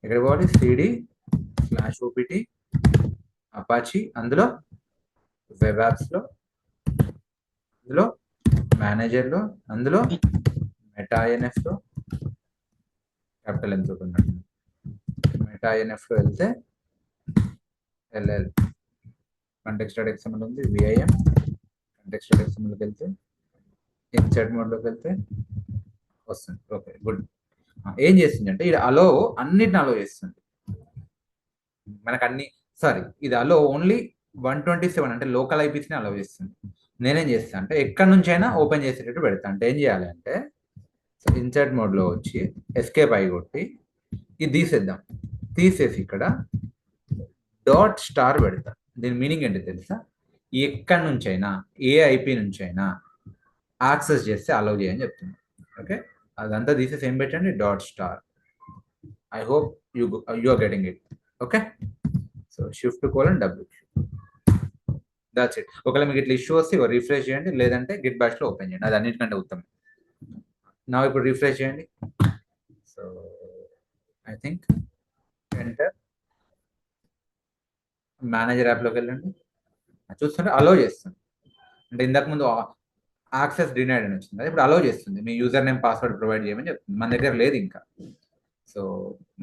ఎక్కడ పోవాలి? cd/opt అపాచీ, అందులో వెబ్ యాప్స్ లో, అందులో మేనేజర్ లో, అందులో మెటా INF లో, క్యాపిటల్ ఎంత ఉన్నట్టు మెటా INF లో వెళ్తే LL context.xml ఉంది, విఐఎం context.xml లోకి వెళ్తే ఇన్సర్ట్ మోడ్లోకి వెళ్తే వస్తుంది. Okay good. ఏం చేస్తుంది అంటే ఇది అలో అన్నిటిని అలో చేస్తుంది మనకు అన్ని. సారీ, ఇది అలో ఓన్లీ 127 అంటే లోకల్ ఐపీస్ని అలో చేస్తుంది. నేనేం చేస్తాను అంటే ఎక్కడి నుంచి అయినా ఓపెన్ చేసేటట్టు పెడతా. అంటే ఏం చేయాలి అంటే ఇన్సర్ట్ మోడ్లో వచ్చి ఎస్కేప్ ఐ కొట్టి ఇది తీసేద్దాం, తీసేసి ఇక్కడ .* పెడతా. దీని మీనింగ్ ఏంటి తెలుసా? ఎక్కడి నుంచి అయినా ఏ ఐపీ నుంచి అయినా యాక్సెస్ చేస్తే అలౌ చేయని చెప్తుంది. ఓకే, అదంతా తీసేసి ఏం పెట్టండి? .* I hope you are getting it. Okay, so shift:\W, that's it. ఒకవేళ మీకు ఇట్లా ఇష్యూ వస్తే రిఫ్రెష్ చేయండి, లేదంటే గిట్ బ్యాష్ లో ఓపెన్ చేయండి, అది అన్నిటికంటే ఉత్తమం. నా ఇప్పుడు రిఫ్రెష్ చేయండి. So I think enter, manager యాప్లోకి వెళ్ళండి, చూస్తుంటే అలో చేస్తుంది. అంటే ఇంతకుముందు యాక్సెస్ డినైడ్ అని వచ్చింది, ఇప్పుడు అలో చేస్తుంది. మీ యూజర్ నేమ్ పాస్వర్డ్ ప్రొవైడ్ చేయమని చెప్తుంది. మన దగ్గర లేదు ఇంకా, సో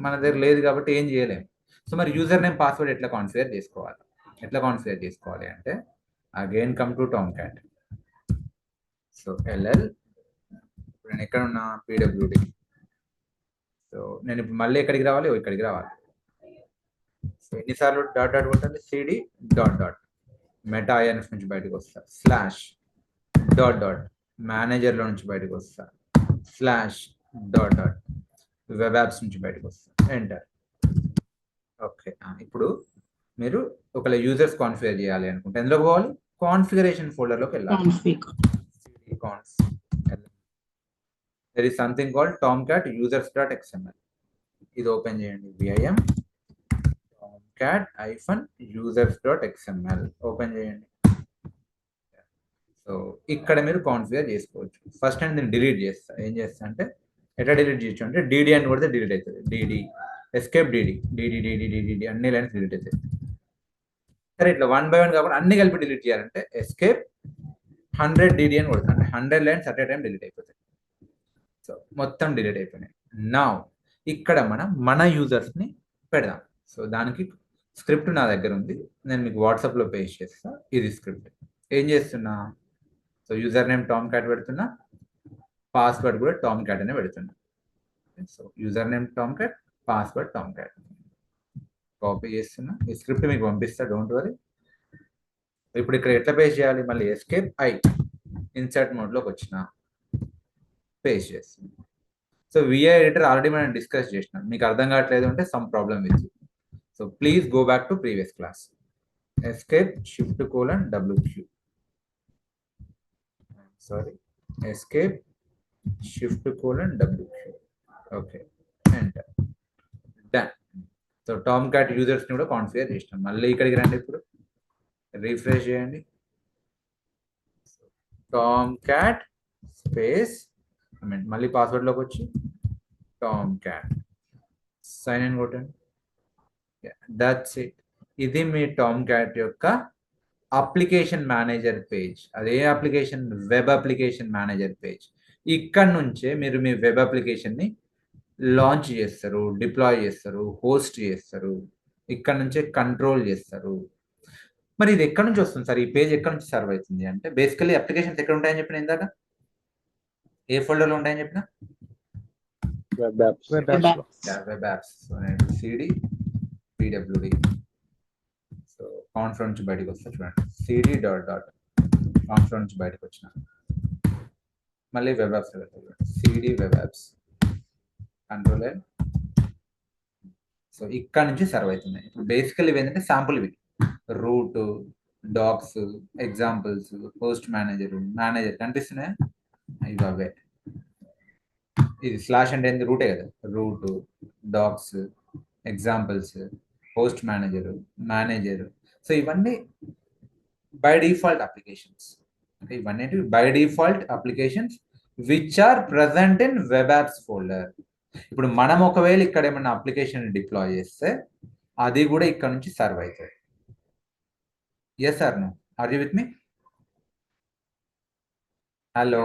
మన దగ్గర లేదు కాబట్టి ఏం చేయలేము. సో మరి యూజర్ నేమ్ పాస్వర్డ్ ఎట్లా కాన్ఫిగర్ చేసుకోవాలి? ఎట్లా కాన్ఫిగర్ చేసుకోవాలి అంటే again come to Tomcat. So LL, ఇప్పుడు నేను ఎక్కడ ఉన్నా? PWD. సో నేను ఇప్పుడు మళ్ళీ ఎక్కడికి రావాలి? ఇక్కడికి రావాలి. సో ఎన్నిసార్లు డాట్ కొట్టాలి? cd మెటా INF నుంచి బయటకు వస్తా, /. మేనేజర్లో నుంచి బయటకు వస్తా, /. వెబ్ యాప్స్ నుంచి బయటకు వస్తా, ఎంటర్. ఓకే, ఇప్పుడు మీరు ఒకవేళ యూజర్స్ కాన్ఫిగర్ చేయాలి అనుకుంటే ఎందులో పోవాలి? కాన్ఫిగరేషన్ ఫోల్డర్లోకి వెళ్ళాలి. there is something called tomcat users.xml. ఇది ఓపెన్ చేయండి, విఐఎం tomcat-users.xml ఓపెన్ చేయండి. సో ఇక్కడ మీరు కాన్ఫిగర్ చేసుకోవచ్చు. ఫస్ట్ నేను దీన్ని డిలీట్ చేస్తా. ఏం చేస్తా అంటే ఎట్లా డిలీట్ చేయొచ్చు అంటే DD అని కొడితే డిలీట్ అవుతుంది. DD ఎస్కేప్ DD అన్ని లైన్స్ డిలీట్ అవుతాయి. సరే ఇట్లా 1 by 1 కాకుండా అన్ని కలిపి డిలీట్ చేయాలంటే ఎస్కేప్ 100 DD అని కొడతాను. 100 lines at a time delete అయిపోతాయి. సో మొత్తం డిలీట్ అయిపోయినాయి. నౌ ఇక్కడ మనం మన యూజర్స్ని పెడదాం. సో దానికి స్క్రిప్ట్ నా దగ్గర ఉంది, నేను మీకు వాట్సాప్లో పేస్ట్ చేస్తా. ఇది స్క్రిప్ట్. ఏం చేస్తున్నా? సో యూజర్ నేమ్ టామ్క్యాట్ పెడుతున్నా, పాస్వర్డ్ కూడా టామ్క్యాట్ అనే పెడుతున్నా. So user name Tomcat, password Tomcat copy చేస్తున్నా. ఈ స్క్రిప్ట్ మీకు పంపిస్తా, డోంట్ వరీ. ఇప్పుడు ఇక్కడ ఎట్లా పేస్ట్ చేయాలి? మళ్ళీ ఎస్కేప్ ఐ, ఇన్సర్ట్ మోడ్లోకి వచ్చిన, పేస్ట్ చేస్తుంది. సో విఐ ఎడిటర్ ఆల్రెడీ మనం డిస్కస్ చేసినాం. మీకు అర్థం కావట్లేదు అంటే some problem with you. So please go back to previous class. Escape shift:\WQ, sorry escape shift:\WQ. Okay, enter, done. So Tomcat యూజర్స్ని కూడా కాన్ఫిగర్ చేసినాం. మళ్ళీ ఇక్కడికి రండి, ఇప్పుడు రిఫ్రెష్ చేయండి. టామ్క్యాట్ స్పేస్ మళ్ళీ పాస్వర్డ్లోకి వచ్చి టామ్క్యాట్ సైన్ ఇన్ కొట్టండి. That's it. ఇది మీ టామ్ క్యాట్ యొక్క అప్లికేషన్ మేనేజర్ పేజ్. అదే application web application manager page. ఇక్కడ నుంచే మీరు మీ వెబ్ అప్లికేషన్ని లాంచ్ చేస్తారు, డిప్లాయ్ చేస్తారు, హోస్ట్ చేస్తారు, ఇక్కడ నుంచే కంట్రోల్ చేస్తారు. మరి ఇది ఎక్కడి నుంచి వస్తుంది సార్? ఈ పేజ్ ఎక్కడి నుంచి సర్వ్ అవుతుంది అంటే బేసికలీ అప్లికేషన్స్ ఎక్కడ ఉంటాయని చెప్పిన ఇందాక ఏ ఫోల్డర్లో ఉంటాయని చెప్పిన web apps. Web apps. CD PWD. So conference నుంచి బయటకు వస్తా చూడండి. సిడి డాట్ డాట్ కాన్ఫరెన్స్ నుంచి బయటకు వచ్చిన మళ్ళీ web apps CD web apps control. So ఇక్కడ నుంచి సర్వ్ అవుతున్నాయి. ఇప్పుడు బేసికల్ ఇవి ఏంటంటే శాంపుల్ ఇవి root, docs, examples, post manager కనిపిస్తున్నాయా? ఇవి అవే. ఇది స్లాష్ అంటే ఏంటి? రూటే కదా. Root, docs, examples, post manager. So ఇవన్నీ బై డిఫాల్ట్ అప్లికేషన్స్. ఓకే, ఇవన్నీ by default applications which are present in web apps folder. ఇప్పుడు మనం ఒకవేళ ఇక్కడ ఏమైనా అప్లికేషన్ డిప్లాయ్ చేస్తే అది కూడా ఇక్కడ నుంచి సర్వ్ అవుతుంది. Yes sir, no? Are you with me? Hello.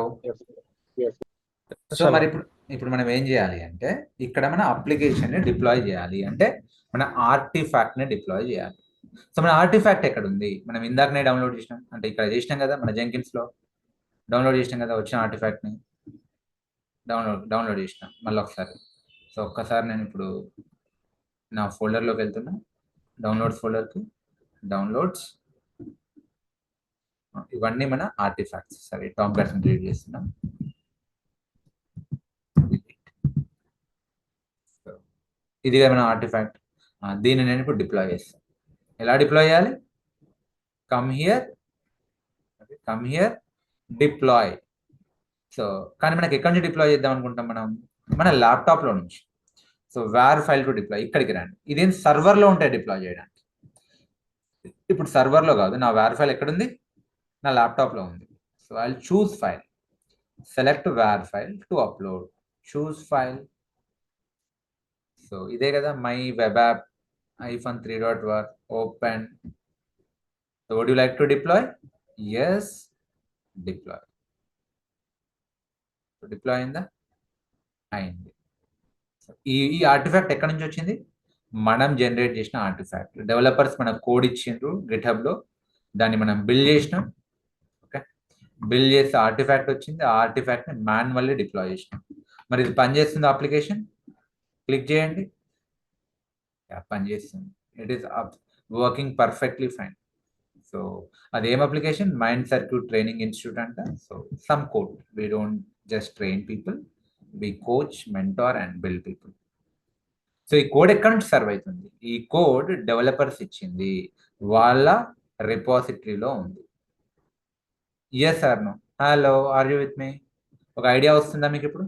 So మరి ఇప్పుడు మనం ఏం చేయాలి అంటే ఇక్కడ మన అప్లికేషన్ ని డిప్లాయ్ చేయాలి అంటే మన ఆర్టిఫాక్ట్ ని డిప్లాయ్ చేయాలి. సో మన ఆర్టిఫాక్ట్ ఎక్కడ ఉంది? మనం ఇందాకనే డౌన్లోడ్ చేసినాం, అంటే ఇక్కడ చేసినాం కదా, మన జెంకిన్స్ లో డౌన్లోడ్ చేసినాం కదా, వచ్చిన ఆర్టిఫాక్ట్ ని డౌన్లోడ్ చేసినాం మళ్ళీ ఒకసారి. సో ఒక్కసారి నేను ఇప్పుడు నా ఫోల్డర్లోకి వెళ్తున్నా, డౌన్లోడ్స్ ఫోల్డర్కి. డౌన్లోడ్స్, ఇవన్నీ మన ఆర్టిఫాక్ట్స్. సరే, టామ్ క్యాట్స్ డిలీట్ చేస్తున్నాం. ఇది మన ఆర్టిఫాక్ట్. దీన్ని నేను ఇప్పుడు డిప్లాయ్ చేస్తాను. ఎలా డిప్లాయ్ చేయాలి? Come here deploy. సో కానీ మనకి ఎక్కడి నుంచి డిప్లాయ్ చేద్దాం అనుకుంటాం మనం? మన ల్యాప్టాప్లో నుంచి. So where file to deploy, ఇక్కడికి రండి. ఇదేం సర్వర్లో ఉంటాయి డిప్లాయ్ చేయడానికి. ఇప్పుడు సర్వర్లో కాదు, నా వేర్ ఫైల్ ఎక్కడుంది? నా ల్యాప్టాప్లో ఉంది. So I choose file, select war file to upload, choose file. So ఇదే కదా my web app -3.1 open. So would you like to deploy? Yes, deploy. Deploy అయిందా? అయింది. ఈ ఆర్టిఫాక్ట్ ఎక్కడి నుంచి వచ్చింది? మనం జనరేట్ చేసిన ఆర్టిఫాక్ట్. డెవలపర్స్ మన కోడ్ ఇచ్చిండ్రు గిట్హబ్ లో, దాన్ని మనం బిల్డ్ చేసినాం. ఓకే, బిల్డ్ చేస్తే ఆర్టిఫాక్ట్ వచ్చింది. ఆ ఆర్టిఫాక్ట్ ని మాన్యువల్లీ డిప్లాయ్ చేసినాం. మరి ఇది పనిచేస్తుంది అప్లికేషన్? క్లిక్ చేయండి, పనిచేస్తుంది. It is working perfectly fine. So అదేం application? Mind circuit training institute అంట. So some code, we don't just train people, we coach, mentor and build people. So ఈ కోడ్ ఎక్కడి నుంచి సర్వ్ అవుతుంది? ఈ కోడ్ డెవలపర్స్ ఇచ్చింది, వాళ్ళ రిపాజిటరీలో ఉంది. Yes or no? Hello, are you with me? ఒక ఐడియా వస్తుందా మీకు ఇప్పుడు?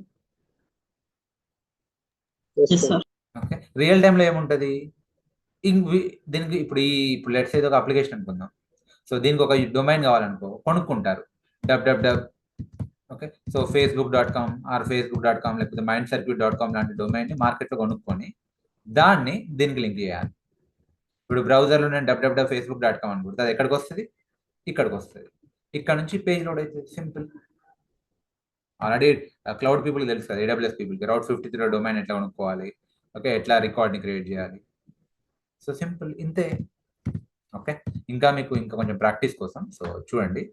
ఓకే, రియల్ టైంలో ఏముంటుంది దీనికి? ఇప్పుడు లెట్స్ ఏదో ఒక అప్లికేషన్ అనుకుందాం. సో దీనికి ఒక డొమైన్ కావాలనుకో, కొనుక్కుంటారు www. Okay, so facebook.com are facebook.com లేకపోతే mindcircuit.com లాంటి డొమైన్ని మార్కెట్లో కొనుక్కొని దాన్ని దీనికి లింక్ చేయాలి. ఇప్పుడు బ్రౌజర్లో నేను www.facebook.com అనుకుంటే అది ఎక్కడికి వస్తుంది? ఇక్కడికి వస్తుంది. ఇక్కడ నుంచి పేజ్ లోడ్ అవుతుంది. సింపుల్. ఆల్రెడీ క్లౌడ్ పీపుల్ తెలుసు కదా, AWS పీపుల్కి రౌట్ 53 డొమైన్ ఎట్లా కొనుక్కోవాలి, ఓకే, ఎట్లా రికార్డ్ని క్రియేట్ చేయాలి. సో సింపుల్, ఇంతే. ఓకే, ఇంకా మీకు ఇంకా కొంచెం ప్రాక్టీస్ కోసం సో చూడండి.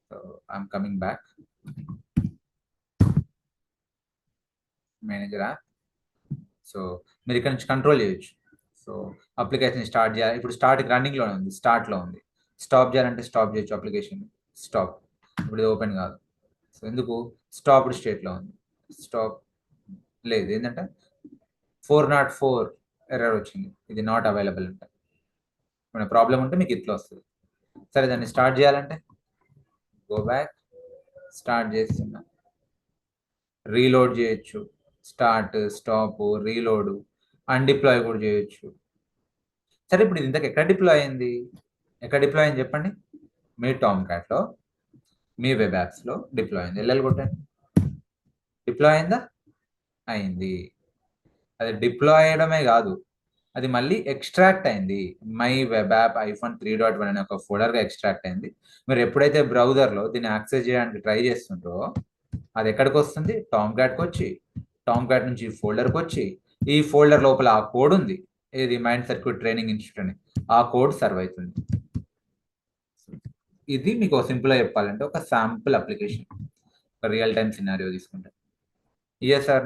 So I'm coming back. Manager app. So మీరు ఇక్కడ నుంచి కంట్రోల్ చేయొచ్చు. సో అప్లికేషన్ స్టార్ట్ చేయాలి. ఇప్పుడు స్టార్ట్ రన్నింగ్లో ఉంది, స్టార్ట్లో ఉంది. స్టాప్ చేయాలంటే స్టాప్ చేయొచ్చు అప్లికేషన్. స్టాప్. ఇప్పుడు ఇది ఓపెన్ కాదు. సో ఎందుకు? స్టాప్డ్ స్టేట్లో ఉంది. స్టాప్ లేదు, ఏంటంటే 404 ఎర్రర్ వచ్చింది, ఇది నాట్ అవైలబుల్ అంటే. మన ప్రాబ్లం ఉంటే మీకు ఇట్లా వస్తుంది. సరే, దాన్ని స్టార్ట్ చేయాలంటే గో బ్యాక్. స్టార్ట్ చేస్తున్నా, రీలోడ్ చేయొచ్చు. స్టార్ట్, స్టాప్, రీలోడ్, అన్డిప్లాయ్ కూడా చేయొచ్చు. సరే, ఇప్పుడు ఇది ఇంతకు ఎక్కడ డిప్లాయ్ అయింది? ఎక్కడ డిప్లాయ్ అయింది చెప్పండి? మీ టామ్ క్యాట్లో, మీ వెబ్ యాప్స్లో డిప్లాయ్ అయింది. ఎల్ఎల్ కొట్టండి. డిప్లాయ్ అయిందా? అయింది. అది డిప్లాయ్ అయ్యడమే కాదు, అది మళ్ళీ ఎక్స్ట్రాక్ట్ అయింది. మై వెబ్ యాప్ ఐఫోన్ 3.1 అనే ఒక ఫోల్డర్గా ఎక్స్ట్రాక్ట్ అయింది. మీరు ఎప్పుడైతే బ్రౌజర్లో దీన్ని యాక్సెస్ చేయడానికి ట్రై చేస్తుంటారో అది ఎక్కడికి వస్తుంది? టామ్ క్యాట్కి వచ్చి, టామ్ క్యాట్ నుంచి ఈ ఫోల్డర్కి వచ్చి, ఈ ఫోల్డర్ లోపల ఆ కోడ్ ఉంది, ఏది మైండ్ సర్క్యూట్ ట్రైనింగ్ ఇన్స్టిట్యూట్ అని, ఆ కోడ్ సర్వ్ అవుతుంది. ఇది మీకు సింపుల్గా చెప్పాలంటే ఒక శాంపుల్ అప్లికేషన్, ఒక రియల్ టైమ్ సినారియో తీసుకుంటే. సార్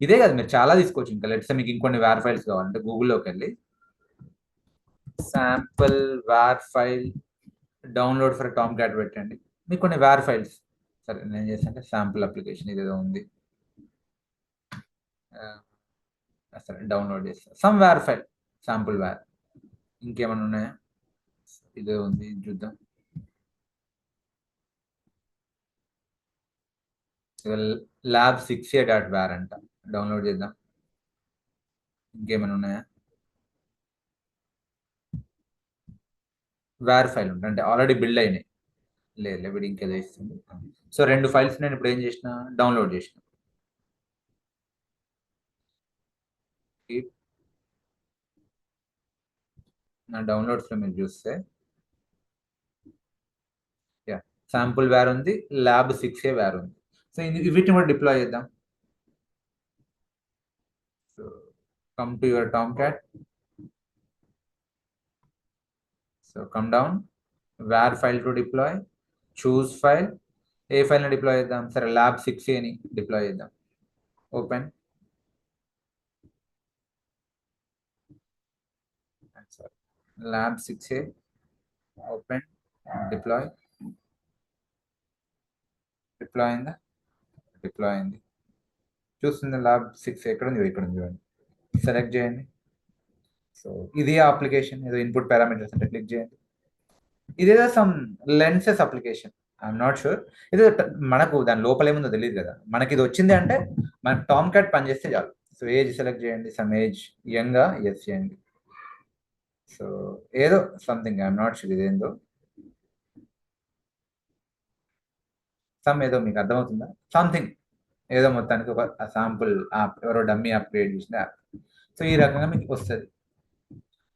ఇదే కదా, మీరు చాలా తీసుకోవచ్చు. ఇంకా లెట్స్ మీకు ఇంకొన్ని వేర్ ఫైల్స్ కావాలంటే గూగుల్లోకి వెళ్ళి sample war file download for Tomcat పెట్టండి, మీకు కొన్ని వేర్ ఫైల్స్. సరే నేను చేస్తానంటే శాంపుల్ అప్లికేషన్ ఇదేదో ఉంది, సరే డౌన్లోడ్ చేస్తా some war file, sample war. ఇంకేమైనా ఉన్నాయా? ఇదే ఉంది, చూద్దాం. lab6a.var అంట, డౌన్లోడ్ చేద్దాం. ఇంకేమైనా ఉన్నాయా? వేర్ ఫైల్ ఉంటుంది అంటే ఆల్రెడీ బిల్డ్ అయినాయి. లేదు వీడు ఇంకేదో ఇస్తుంది. సో 2 ఫైల్స్ నేను ఇప్పుడు ఏం చేసిన, డౌన్లోడ్ చేసిన. నా డౌన్లోడ్స్లో మీరు చూస్తే శాంపుల్ వేర్ ఉంది, lab6a వేర్ ఉంది. సో వీటిని కూడా డిప్లాయ్ చేద్దాం. So come to your Tomcat. So come down, war file to deploy, choose file. ఏ ఫైల్ని డిప్లాయ్ చేద్దాం? సరే lab6aని డిప్లాయ్ చేద్దాం. Open. lab6a open, deploy. Deploy అయిందా? డిప్లాయ్ అయింది. చూస్తుంది lab6a ఎక్కడ ఉంది? ఇక్కడ ఉంది, చూడండి. సెలెక్ట్ చేయండి. సో ఇది అప్లికేషన్, ఏదో ఇన్పుట్ పారామీటర్స్ అంటే క్లిక్ చేయండి. ఇదేదో some lenses application, I'm not sure. ఇది మనకు దాని లోపల ఏముందో తెలియదు కదా. మనకి ఇది వచ్చింది అంటే మనకు టామ్ క్యాట్ పనిచేస్తే చాలు. సో ఏజ్ సెలెక్ట్ చేయండి, సమ్ ఏజ్ యంగా ఎస్ చేయండి. సో ఏదో సంథింగ్, ఐఎమ్ నాట్ షూర్ ఇదేందో. సమ్ ఏదో మీకు అర్థమవుతుందా? సంథింగ్ ఏదో మొత్తానికి ఒక శాంపుల్ యాప్, ఎవరో డమ్మీ యాప్ క్రియేట్ చేసిన యాప్. సో ఈ రకంగా మీకు వస్తుంది.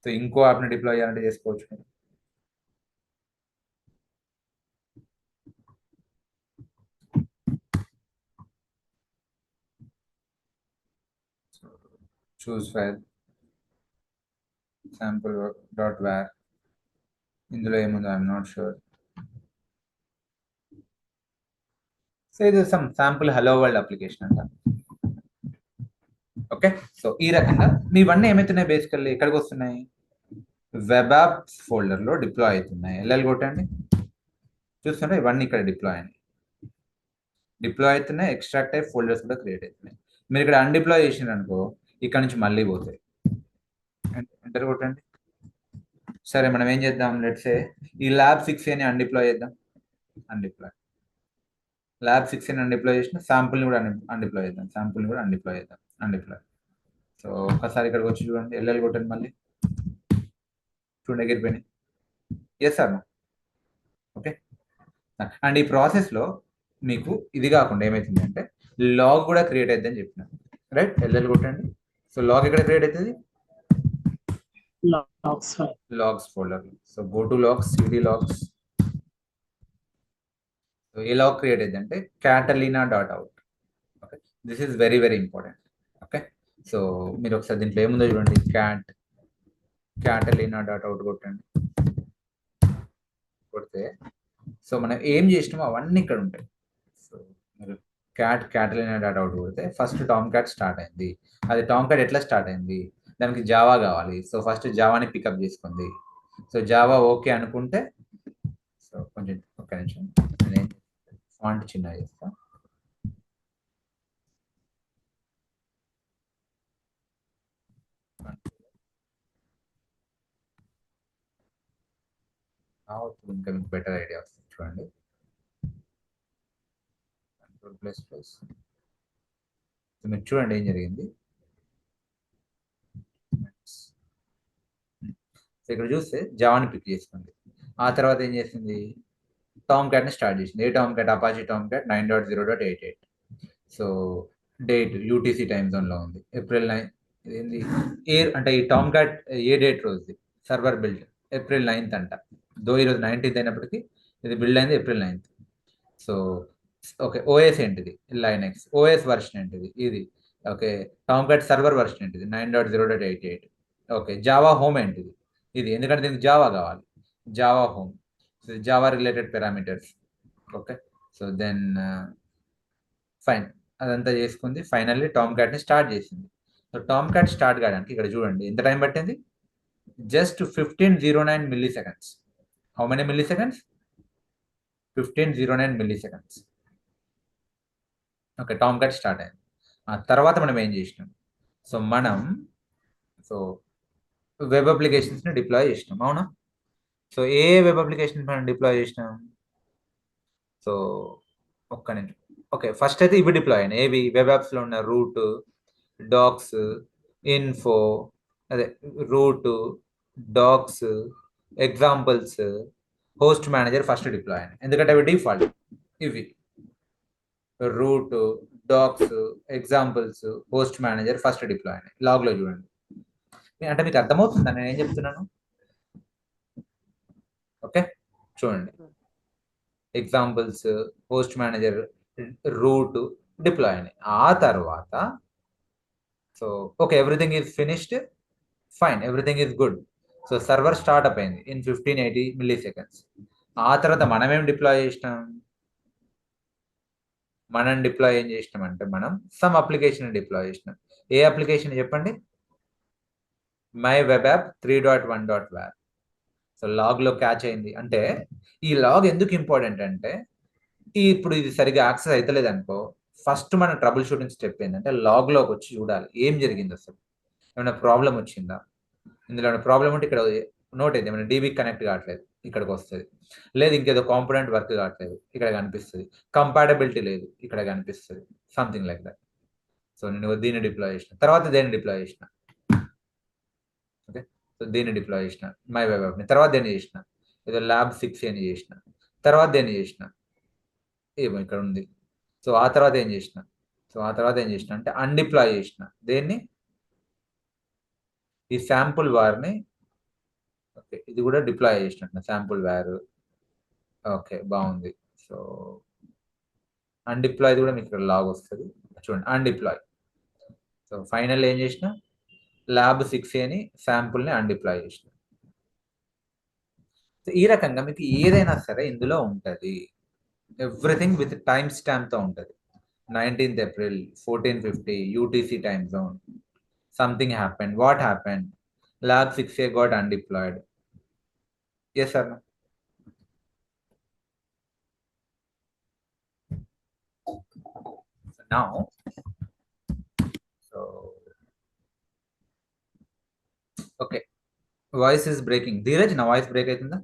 సో ఇంకో యాప్ని డిప్లాయ్ చేయాలంటే చేసుకోవచ్చు. చూస్ ఫైల్, sample.var. ఇందులో ఏముందో ఐఎమ్ నాట్ షూర్. సో ఇది some sample hello world application అంట. ఓకే, సో ఈ రకంగా మీవన్నీ ఏమవుతున్నాయి, బేసికల్లీ ఎక్కడికి వస్తున్నాయి? వెబ్ యాప్స్ ఫోల్డర్లో డిప్లాయ్ అవుతున్నాయి. ఎల్ఎల్ కొట్టండి, చూస్తుంటే ఇవన్నీ ఇక్కడ డిప్లాయ్ అయినాయి. డిప్లాయ్ అవుతున్నాయి, ఎక్స్ట్రాక్ట్ అయ్యి ఫోల్డర్స్ కూడా క్రియేట్ అవుతున్నాయి. మీరు ఇక్కడ అన్డిప్లాయ్ చేసినారు అనుకో, ఇక్కడ నుంచి మళ్ళీ పోతాయి. ఎంటర్ కొట్టండి. సరే మనం ఏం చేద్దాం, లెట్సే ఈ lab6aని అన్డిప్లాయ్ చేద్దాం. అన్డిప్లాయ్, lab6aని అన్డిప్లాయ్ చేసిన, శాంపుల్ని కూడా అన్డిప్లాయ్ చేద్దాం. శాంపుల్ని కూడా అన్డిప్లాయ్ చేద్దాం. అన్డిప్లాయ్. సో ఒకసారి ఇక్కడికి వచ్చి చూడండి, ఎల్ఎల్ కొట్టండి, మళ్ళీ చూడండి ఎగిరిపోయినాయి. Yes sir. ఓకే, అండ్ ఈ ప్రాసెస్లో మీకు ఇది కాకుండా ఏమవుతుంది అంటే లాగ్ కూడా క్రియేట్ అవుతుందని చెప్పిన, రైట్? ఎల్ఎల్ కొట్టండి. సో లాగ్ ఎక్కడ క్రియేట్ అవుతుంది? Logs folder. So go to logs, cd logs. So ఏ లాగ్ క్రియేట్ అయింది అంటే catalina.out. Okay, this is very very important. Okay, so మీరు ఒకసారి దీంట్లో ఏముందో చూడండి, catalina.out కొట్టండి. కొడితే సో మనం ఏం చేసినామో అవన్నీ ఇక్కడ ఉంటాయి. సో మీరు catalina.out కొడితే ఫస్ట్ టామ్ క్యాట్ స్టార్ట్ అయింది. అది టామ్ క్యాట్ ఎట్లా స్టార్ట్ అయింది? దానికి జావా కావాలి. సో ఫస్ట్ జావాని పికప్ చేసుకుంది. సో జావా ఓకే అనుకుంటే, సో కొంచెం ఒక్క నిమిషం నేను ఫాంట్ చిన్నగా చేస్తా. ఇంకా మీకు బెటర్ ఐడియా వస్తుంది, చూడండి. Control++. మీరు చూడండి ఏం జరిగింది. సో ఇక్కడ చూస్తే జావాని పిక్ చేసుకుంది. ఆ తర్వాత ఏం చేసింది? టామ్ క్యాట్ని స్టార్ట్ చేసింది. ఏ Tomcat? Apache Tomcat 9.0.88. So date UTC time జోన్లో ఉంది, April 9. ఏంది అంటే ఈ టామ్ క్యాట్ ఏ డేట్ రోజుది సర్వర్ బిల్డ్ ఏప్రిల్ 9th అంట. దో ఈరోజు 19th అయినప్పటికీ ఇది బిల్డ్ అయింది April 9th. So okay, OS ఏంటిది లైనెక్స్, ఓఎస్ వర్షన్ ఏంటిది ఇది. Okay, Tomcat server version ఏంటిది 9.0.88. ఓకే, జావా హోమ్ ఏంటిది ఇది, ఎందుకంటే దీనికి జావా కావాలి, Java home, Java related parameters. Okay, so then fine అదంతా చేసుకుంది. ఫైనల్లీ టామ్ క్యాట్ని స్టార్ట్ చేసింది. సో టామ్ క్యాట్ స్టార్ట్ కావడానికి ఇక్కడ చూడండి ఎంత టైం పట్టింది, just 1509 milliseconds. How many milliseconds? 1509 milliseconds. Okay, Tomcat start అయింది. ఆ తర్వాత మనం ఏం చేసినాం, సో వెబ్ అప్లికేషన్స్ని డిప్లాయ్ చేసినాం, అవునా? సో ఏ వెబ్ అప్లికేషన్స్ మనం డిప్లాయ్ చేసినాం? సో ఒక్క నిమిషం. ఓకే, ఫస్ట్ అయితే ఇవి డిప్లాయ్ అయినాయి. ఏవి వెబ్ యాప్స్లో ఉన్న రూట్, డాక్స్, ఇన్ఫో, అదే root, docs, examples, host manager first deploy అయినాయి, ఎందుకంటే అవి డిఫాల్ట్. ఇవి root, docs, examples, host manager first deploy అయినాయి. లాగ్లో చూడండి. అంటే మీకు అర్థమవుతుందా నేను ఏం చెప్తున్నాను? ఓకే, చూడండి, examples, host manager, root deploy అయినాయి. ఆ తర్వాత so okay, everything is finished, fine, everything is good. So server startup అయింది ఇన్ 1580 milliseconds. ఆ తర్వాత మనం ఏం డిప్లాయ్ చేసినాం, ఏం చేసినాం అంటే మనం సమ్ అప్లికేషన్ డిప్లాయ్ చేసినాం. ఏ అప్లికేషన్ చెప్పండి? My web app 3.1.var. So లాగ్లో క్యాచ్ అయింది. అంటే ఈ లాగ్ ఎందుకు ఇంపార్టెంట్ అంటే ఇప్పుడు ఇది సరిగా యాక్సెస్ అవుతలేదు అనుకో, ఫస్ట్ మన ట్రబుల్ షూటింగ్ స్టెప్ ఏంటంటే లాగ్లోకి వచ్చి చూడాలి ఏం జరిగింది, అసలు ఏమైనా ప్రాబ్లం వచ్చిందా, ఇందులో ఏమైనా ప్రాబ్లం ఉంటే ఇక్కడ నోట్ అయితే ఏమైనా డీబీ కనెక్ట్ కావట్లేదు ఇక్కడికి వస్తుంది, లేదు ఇంకేదో కాంపోనెంట్ వర్క్ కావట్లేదు ఇక్కడ కనిపిస్తుంది, కంపాటబిలిటీ లేదు ఇక్కడ కనిపిస్తుంది, సంథింగ్ లైక్ దట్. సో నేను దీన్ని డిప్లాయ్ చేసిన, తర్వాత దేన్ని డిప్లాయ్ చేసిన, ఓకే, సో దీన్ని డిప్లాయ్ చేసిన మై వెబ్ యాప్ని, తర్వాత దేన్ని చేసిన, ఏదో ల్యాబ్ 6 అని చేసిన, తర్వాత దేన్ని చేసిన, ఏమో ఇక్కడ ఉంది. సో ఆ తర్వాత ఏం చేసిన, అంటే అన్డిప్లాయ్ చేసిన దేన్ని, ఈ శాంపుల్ వార్ని. ఓకే, ఇది కూడా డిప్లాయ్ చేసినట్టు శాంపుల్ వార్. ఓకే, బాగుంది. సో అన్డిప్లాయ్ కూడా మీకు ఇక్కడ లాగ్ వస్తుంది చూడండి, అన్డిప్లాయ్. సో ఫైనల్ ఏం చేసిన, ల్యాబ్ 6 అని శాంపుల్ని అన్డిప్లాయ్ చేసిన. సో ఈ రకంగా మీకు ఏదైనా సరే ఇందులో ఉంటుంది, ఎవ్రీథింగ్ విత్ టైమ్ స్టాంప్తో ఉంటుంది. 19th April 1450 UTC time zone, something happened, what happened, lab 6A got undeployed. Yes sir. So now okay, voice is breaking. Dheeraj, na voice break aitunda?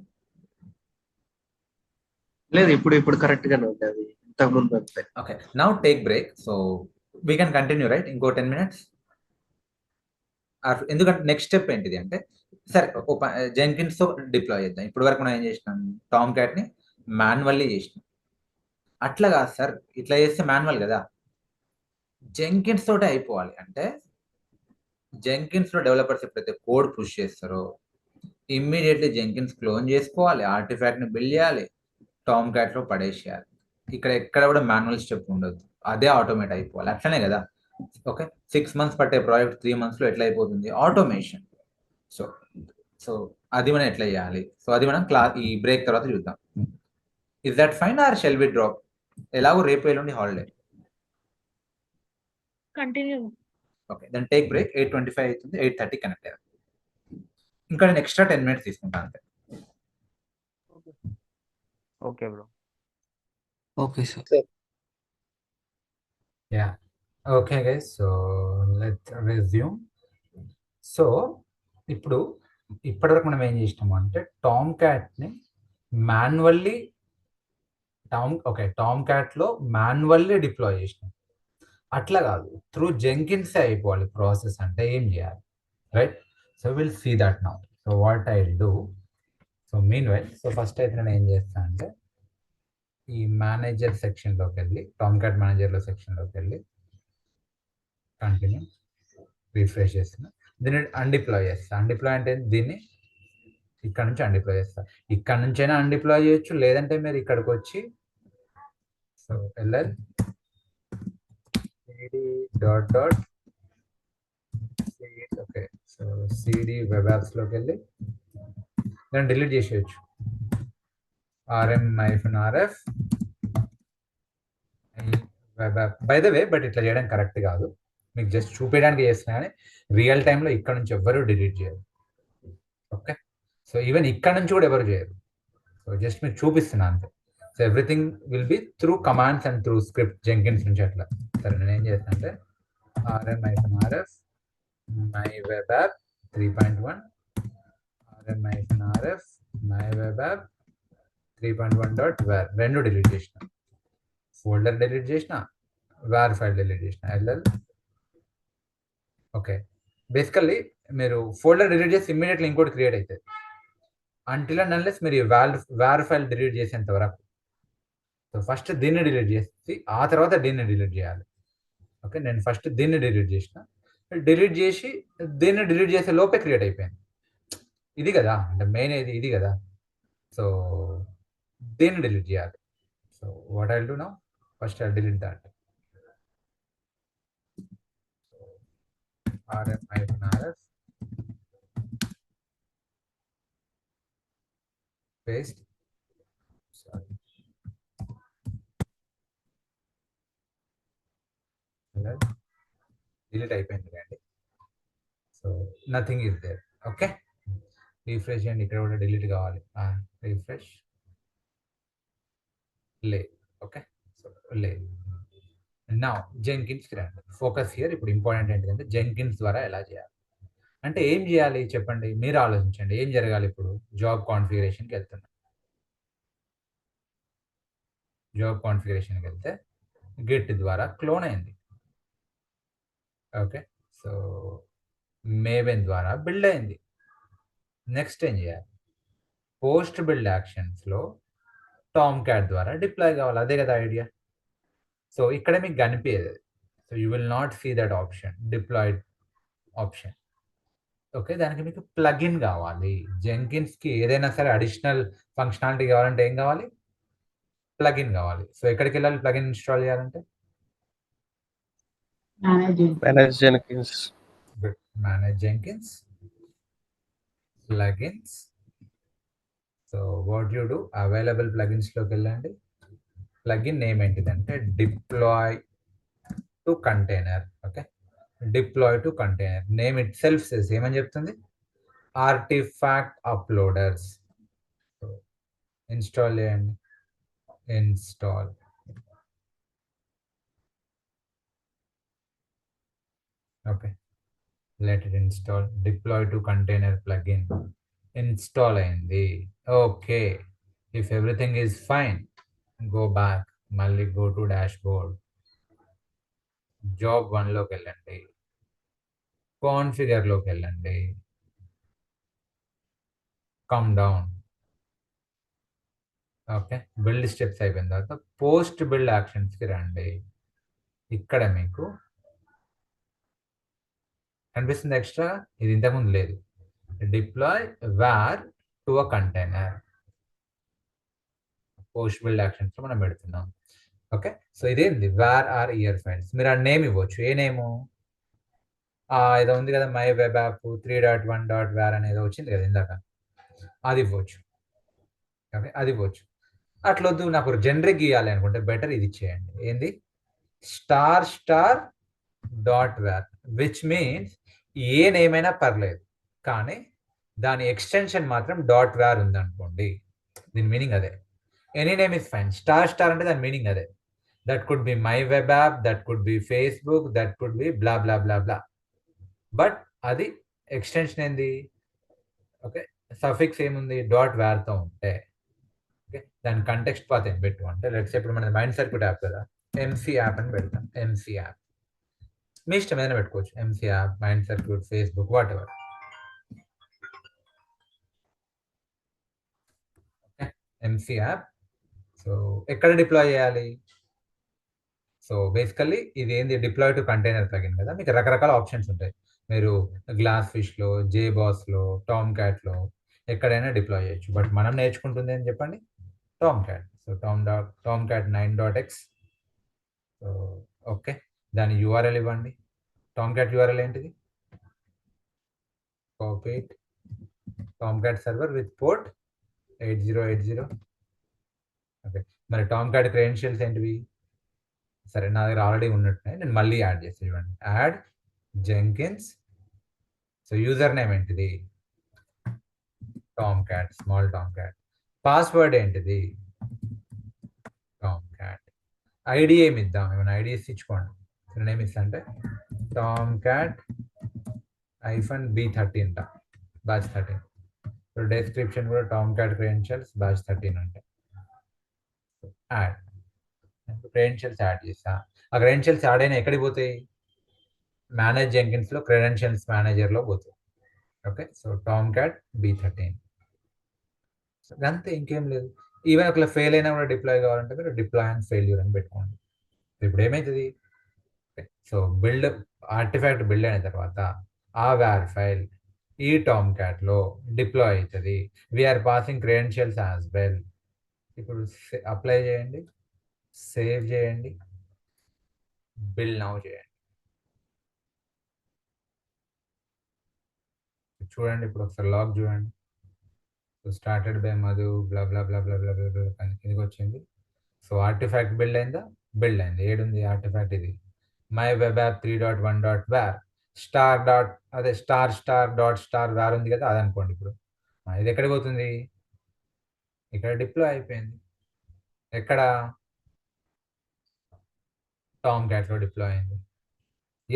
లేదు, ఇప్పుడు కరెక్ట్ గానే ఉంది, అది ఇంతకు ముందు అంతే. Okay, now take break, so we can continue, right? ఇంకో 10 minutes. ఎందుకంటే నెక్స్ట్ స్టెప్ ఏంటిది అంటే, సరే జెంకిన్స్ తో డిప్లాయ్ చేద్దాం. ఇప్పటి వరకు మనం ఏం చేసినాం, టామ్ క్యాట్ ని మాన్యువల్లీ చేసినాం. అట్లా కాదు సార్, ఇట్లా చేస్తే మాన్యువల్ కదా, జెంకిన్స్ తోటే అయిపోవాలి. అంటే జెంకిన్స్ లో డెవలపర్స్ ఎప్పుడైతే కోడ్ పుష్ చేస్తారో ఇమ్మీడియట్లీ జెంకిన్స్ క్లోన్ చేసుకోవాలి, ఆర్టిఫాక్ట్ ని బిల్డ్ చేయాలి, టామ్ క్యాట్ లో పడేసేయాలి. ఇక్కడ ఎక్కడ కూడా మాన్యువల్ స్టెప్ ఉండదు, అదే ఆటోమేట్ అయిపోవాలి. అట్లనే కదా, ఓకే, 6 months పట్టే ప్రాజెక్ట్ 3 months లో ఎట్లా అయిపోతుంది, ఆటోమేషన్. సో అది మనం ఎట్లా చేయాలి, సో అది మనం ఈ బ్రేక్ తర్వాత చూద్దాం. Is that fine or shall we drop? ఎలాగో రేపు ఎల్లుండి holiday. Continue. Okay, then take break. 8:25 అవుతుంది, 8:30 కనెక్ట్ అయ్యారు. ఇంకా నేను ఎక్స్ట్రా 10 minutes తీసుకుంటాను అంతే. Okay bro. Okay sir. Yeah, okay guys, so let's resume. So ఇప్పుడు ఇప్పటివరకు మనం ఏం చేసినాము అంటే టామ్ క్యాట్ని మాన్యువల్లీ టామ్ క్యాట్లో మాన్యువల్లీ డిప్లాయ్ చేసినాం. అట్లా కాదు, త్రూ జెంకిన్స్ అయిపోవాలి ప్రాసెస్. అంటే ఏం చేయాలి, right? So will see that now. So what I do, so meanwhile, so first అయితే నేను ఏం చేస్తాను అంటే ఈ మేనేజర్ సెక్షన్లోకి వెళ్ళి, టామ్ క్యాట్ మేనేజర్లో సెక్షన్లోకి వెళ్ళి కంటిన్యూ. రీఫ్రెష్ చేస్తున్నా. దీన్ని అన్డిప్లాయ్ చేస్తా. అన్డిప్లాయ్ అంటే దీన్ని ఇక్కడ నుంచి అన్డిప్లాయ్ చేస్తా. ఇక్కడ నుంచైనా అన్డిప్లాయ్ చేయొచ్చు, లేదంటే మీరు ఇక్కడికి వచ్చి so LL CD dot dot okay, so CD web యాప్స్లోకి వెళ్ళి దాన్ని డిలీట్ చేసేయచ్చు. rm-rf web app by the way, but ఇట్లా చేయడం కరెక్ట్ కాదు, మీకు జస్ట్ చూపించడానికి చేస్తున్నా కానీ రియల్ టైంలో ఇక్కడ నుంచి ఎవ్వరూ డిలీట్ చేయరు. ఓకే, సో ఈవెన్ ఇక్కడ నుంచి కూడా ఎవరు చేయరు. సో జస్ట్ మీకు చూపిస్తున్నా అంతే. So everything will be through commands and through script Jenkins నుంచి అట్లా. సరే, నేను ఏం చేస్తాను అంటే rm-rf my web app 3.1 rm-rf my web app 3.1.var రెండు డిలీట్ చేసిన, ఫోల్డర్ డిలీట్ చేసిన, var ఫైల్ డిలీట్ చేసిన, ll. ఓకే, బేసికల్లీ మీరు ఫోల్డర్ డిలీట్ చేసి ఇమ్మీడియట్లీ ఇంకోటి క్రియేట్ అవుతుంది. అంటిల్ అండ్ అన్లెస్ మీరు var ఫైల్ డిలీట్ చేసేంత వరకు. సో ఫస్ట్ దీన్ని డిలీట్ చేసి ఆ తర్వాత దీన్ని డిలీట్ చేయాలి. ఓకే, నేను ఫస్ట్ దీన్ని డిలీట్ చేసిన, డిలీట్ చేసి దీన్ని డిలీట్ చేసే లోపే క్రియేట్ అయిపోయింది. ఇది కదా అంటే మెయిన్ ఇది కదా. సో దీన్ని డిలీట్ చేయాలి. So what I'll do now, first I'll delete that. rm-rf paste, sorry, delete అయిపోయింది అండి. So nothing is there. Okay, refresh చేయండి, ఇక్కడ కూడా డిలీట్ కావాలి. రీఫ్రెష్ లేదు. ఓకే, సో లేదు. నా జెంకిన్స్కి రండి, ఫోకస్ హియర్. ఇప్పుడు ఇంపార్టెంట్ ఏంటంటే జెంకిన్స్ ద్వారా ఎలా చేయాలి అంటే ఏం చేయాలి చెప్పండి, మీరు ఆలోచించండి. ఏం జరగాలి? ఇప్పుడు జాబ్ కాన్ఫిగరేషన్కి వెళ్తున్నా. జాబ్ కాన్ఫిగరేషన్కి వెళ్తే గిట్ ద్వారా క్లోన్ అయింది. ఓకే, సో మేబెన్ ద్వారా బిల్డ్ అయింది. నెక్స్ట్ ఏం చేయాలి? పోస్ట్ బిల్డ్ యాక్షన్స్లో టామ్ క్యాట్ ద్వారా డిప్లాయ్ కావాలి. అదే కదా ఐడియా. సో ఇక్కడ మీకు కనిపించేది. So you will not see that option, deployed option. Okay, దానికి మీకు ప్లగిన్ కావాలి. జెంకిన్స్కి ఏదైనా సరే అడిషనల్ ఫంక్షనాలిటీ కావాలంటే ఏం కావాలి? ప్లగిన్ కావాలి. సో ఎక్కడికి వెళ్ళాలి ప్లగిన్ ఇన్స్టాల్ చేయాలంటే? Manage Jenkins. Manage Jenkins, plugins. So what you do, available ప్లగిన్స్లోకి వెళ్ళండి. ప్లగిన్ నేమ్ ఏంటిదంటే deploy to container. Okay, deploy to container name itself says ఏమని చెప్తుంది? Artifact uploaders. ఇన్స్టాల్ చేయండి. Install. Okay, let it install. Deploy to container plugin install అయింది. Okay, if everything is fine, go back, మళ్ళీ go to dashboard, job 1లోకి వెళ్ళండి, కాన్ఫిగర్లోకి వెళ్ళండి, come down. Okay, build steps అయిపోయిన తర్వాత పోస్ట్ బిల్డ్ యాక్షన్స్కి రండి. ఇక్కడ మీకు కనిపిస్తుంది ఎక్స్ట్రా, ఇది ఇంతకుముందు లేదు. Deploy war to a container. Post build యాక్షన్స్లో మనం పెడుతున్నాం. ఓకే, సో ఇదేంది వార్ ఆర్ ఇయర్ ఫైల్స్. మీరు ఆ నేమ్ ఇవ్వచ్చు. ఏ నేము? ఏదో ఉంది కదా, మై వెబ్ యాప్ 3.1.var అనేది వచ్చింది కదా ఇందాక, అది ఇవ్వచ్చు. ఓకే, అది ఇవ్వచ్చు. అట్లొద్దు, నాకు జనరిక్ ఇవ్వాలి అనుకుంటే బెటర్ ఇది చేయండి. ఏంది? ***.var, which means A name అయినా పర్లేదు, కానీ దాని ఎక్స్టెన్షన్ మాత్రం .var ఉందనుకోండి, దీని మీనింగ్ అదే. Any name is fine. ** అంటే దాని మీనింగ్ అదే. That could be my web app, that could be Facebook, that could be blah blah blah blah. But అది ఎక్స్టెన్షన్ ఏంది? ఓకే, సఫిక్స్ ఏముంది? .varతో ఉంటే ఓకే, దాని కంటెక్స్ట్ పాత్ ఏం పెట్టు అంటే లెట్స్ ఇప్పుడు మన మైండ్ సర్క్యూట్ యాప్ కదా, ఎంసీ యాప్ అని పెడతాం. ఎంసీ యాప్ మీ ఇష్టం ఏదైనా పెట్టుకోవచ్చు. MC app, mind circuit, Facebook, what ever. Okay, MC app. So ఎక్కడ డిప్లాయ్ చేయాలి? సో బేసికల్లీ ఇది ఏంది? డిప్లాయ్ టు కంటైనర్ ప్లగిన్ కదా, మీకు రకరకాల ఆప్షన్స్ ఉంటాయి. మీరు గ్లాస్ ఫిష్లో, జేబాస్లో, టామ్ క్యాట్లో ఎక్కడైనా డిప్లాయ్ చేయొచ్చు. బట్ మనం నేర్చుకుంటుంది అని చెప్పండి Tom cat. So Tom cat 9.x. So okay, దాని యూఆర్ఎల్ ఇవ్వండి. టామ్ క్యాట్ యూఆర్ఎల్ ఏంటిది? Copy it, Tom cat server with port 8080. Okay, మరి టామ్ క్యాట్ క్రెడెన్షియల్స్ ఏంటివి? సరే, నా దగ్గర ఆల్రెడీ ఉన్నట్టున్నాయి, నేను మళ్ళీ యాడ్ చేసి ఇవ్వండి. Add Jenkins. So user name ఏంటిది? Tomcat, small Tomcat. Password ఏంటిది? Tomcat. ఐడి ఏమి ఇద్దాం? ఏమైనా ఐడియాస్ ఇచ్చుకోండి. నేమ్ ఇస్తా అంటే Tomcat -B13 batch 13. So description కూడా టామ్ క్యాట్ క్రెడెన్షియల్స్ బ్యాచ్ 13 ఉంటాయి. యాడ్ క్రెడెన్షియల్స్ యాడ్ చేస్తా. ఆ క్రెడెన్షియల్స్ యాడ్ అయినా ఎక్కడికి పోతాయి? మేనేజ్ జెంకిన్స్లో క్రెడెన్షియల్స్ మేనేజర్లో పోతాయి. Okay, so Tomcat B13. అంతే, ఇంకేం లేదు. ఈవెన్ ఒకవేళ ఫెయిల్ అయినా కూడా డిప్లాయ్ కావాలంటే మీరు డిప్లాయ్ అండ్ ఫెయిల్యూర్ అని పెట్టుకోండి. ఇప్పుడు ఏమవుతుంది? సో బిల్డ్ ఆర్టిఫాక్ట్ బిల్డ్ అయిన తర్వాత ఆ వేర్ ఫైల్ ఈ టామ్ క్యాట్లో డిప్లాయ్ అవుతుంది. We're passing credentials as well. ఇప్పుడు అప్లై చేయండి, సేవ్ చేయండి, బిల్డ్ నౌ చేయండి. చూడండి, ఇప్పుడు ఒకసారి లాగ్ చూడండి. So started by Madhu blah blah blah blah blah blah blah కిందకి వచ్చింది. సో ఆర్టిఫాక్ట్ బిల్డ్ అయిందా? బిల్డ్ అయింది. ఏడుంది ఆర్టిఫాక్ట్? ఇది my web app 3.1.var star var ఉంది కదా, అది అనుకోండి. ఇప్పుడు ఇది ఎక్కడికి పోతుంది? ఇక్కడ డిప్లాయ్ అయిపోయింది. ఎక్కడ? టామ్ క్యాట్లో డిప్లాయ్ అయింది.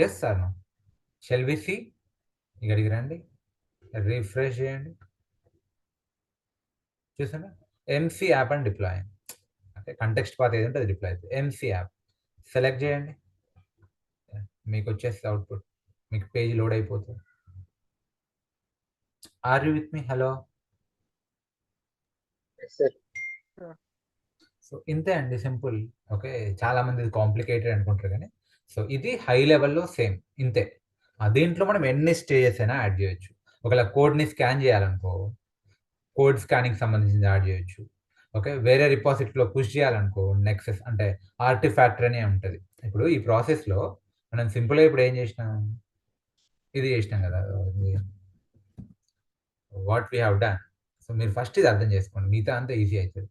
Yes sir, no shall we see? ఇక్కడికి రండి, రిఫ్రెష్ చేయండి, చూసారా? ఎంసీ యాప్ అని డిప్లాయ్ అయింది. అంటే కంటెక్స్ట్ పాత్ ఏదంటే అది డిప్లాయ్ అవుతుంది. ఎంసీ యాప్ సెలెక్ట్ చేయండి, మీకు వచ్చేస్తే అవుట్పుట్, మీకు పేజ్ లోడ్ అయిపోతుంది. Are you with me? Hello. So ఇంతే అండి, సింపుల్. ఓకే, చాలా మంది ఇది కాంప్లికేటెడ్ అనుకుంటారు కానీ సో ఇది హై లెవెల్లో సేమ్ ఇంతే. దీంట్లో మనం ఎన్ని స్టేజెస్ అయినా యాడ్ చేయొచ్చు. ఒకవేళ కోడ్ని స్కాన్ చేయాలనుకో, కోడ్ స్కానింగ్ సంబంధించింది యాడ్ చేయొచ్చు. ఓకే, వేరే రిపాజిటరీలో పుష్ చేయాలనుకో, నెక్సెస్ అంటే ఆర్టిఫాక్టర్ అనే ఉంటుంది. ఇప్పుడు ఈ ప్రాసెస్లో మనం సింపుల్గా ఇప్పుడు ఏం చేసినాం? ఇది చేసినాం కదా, what we have done. So మీరు ఫస్ట్ ఇది అర్థం చేసుకోండి, మిగతా అంతా ఈజీ అవుతుంది.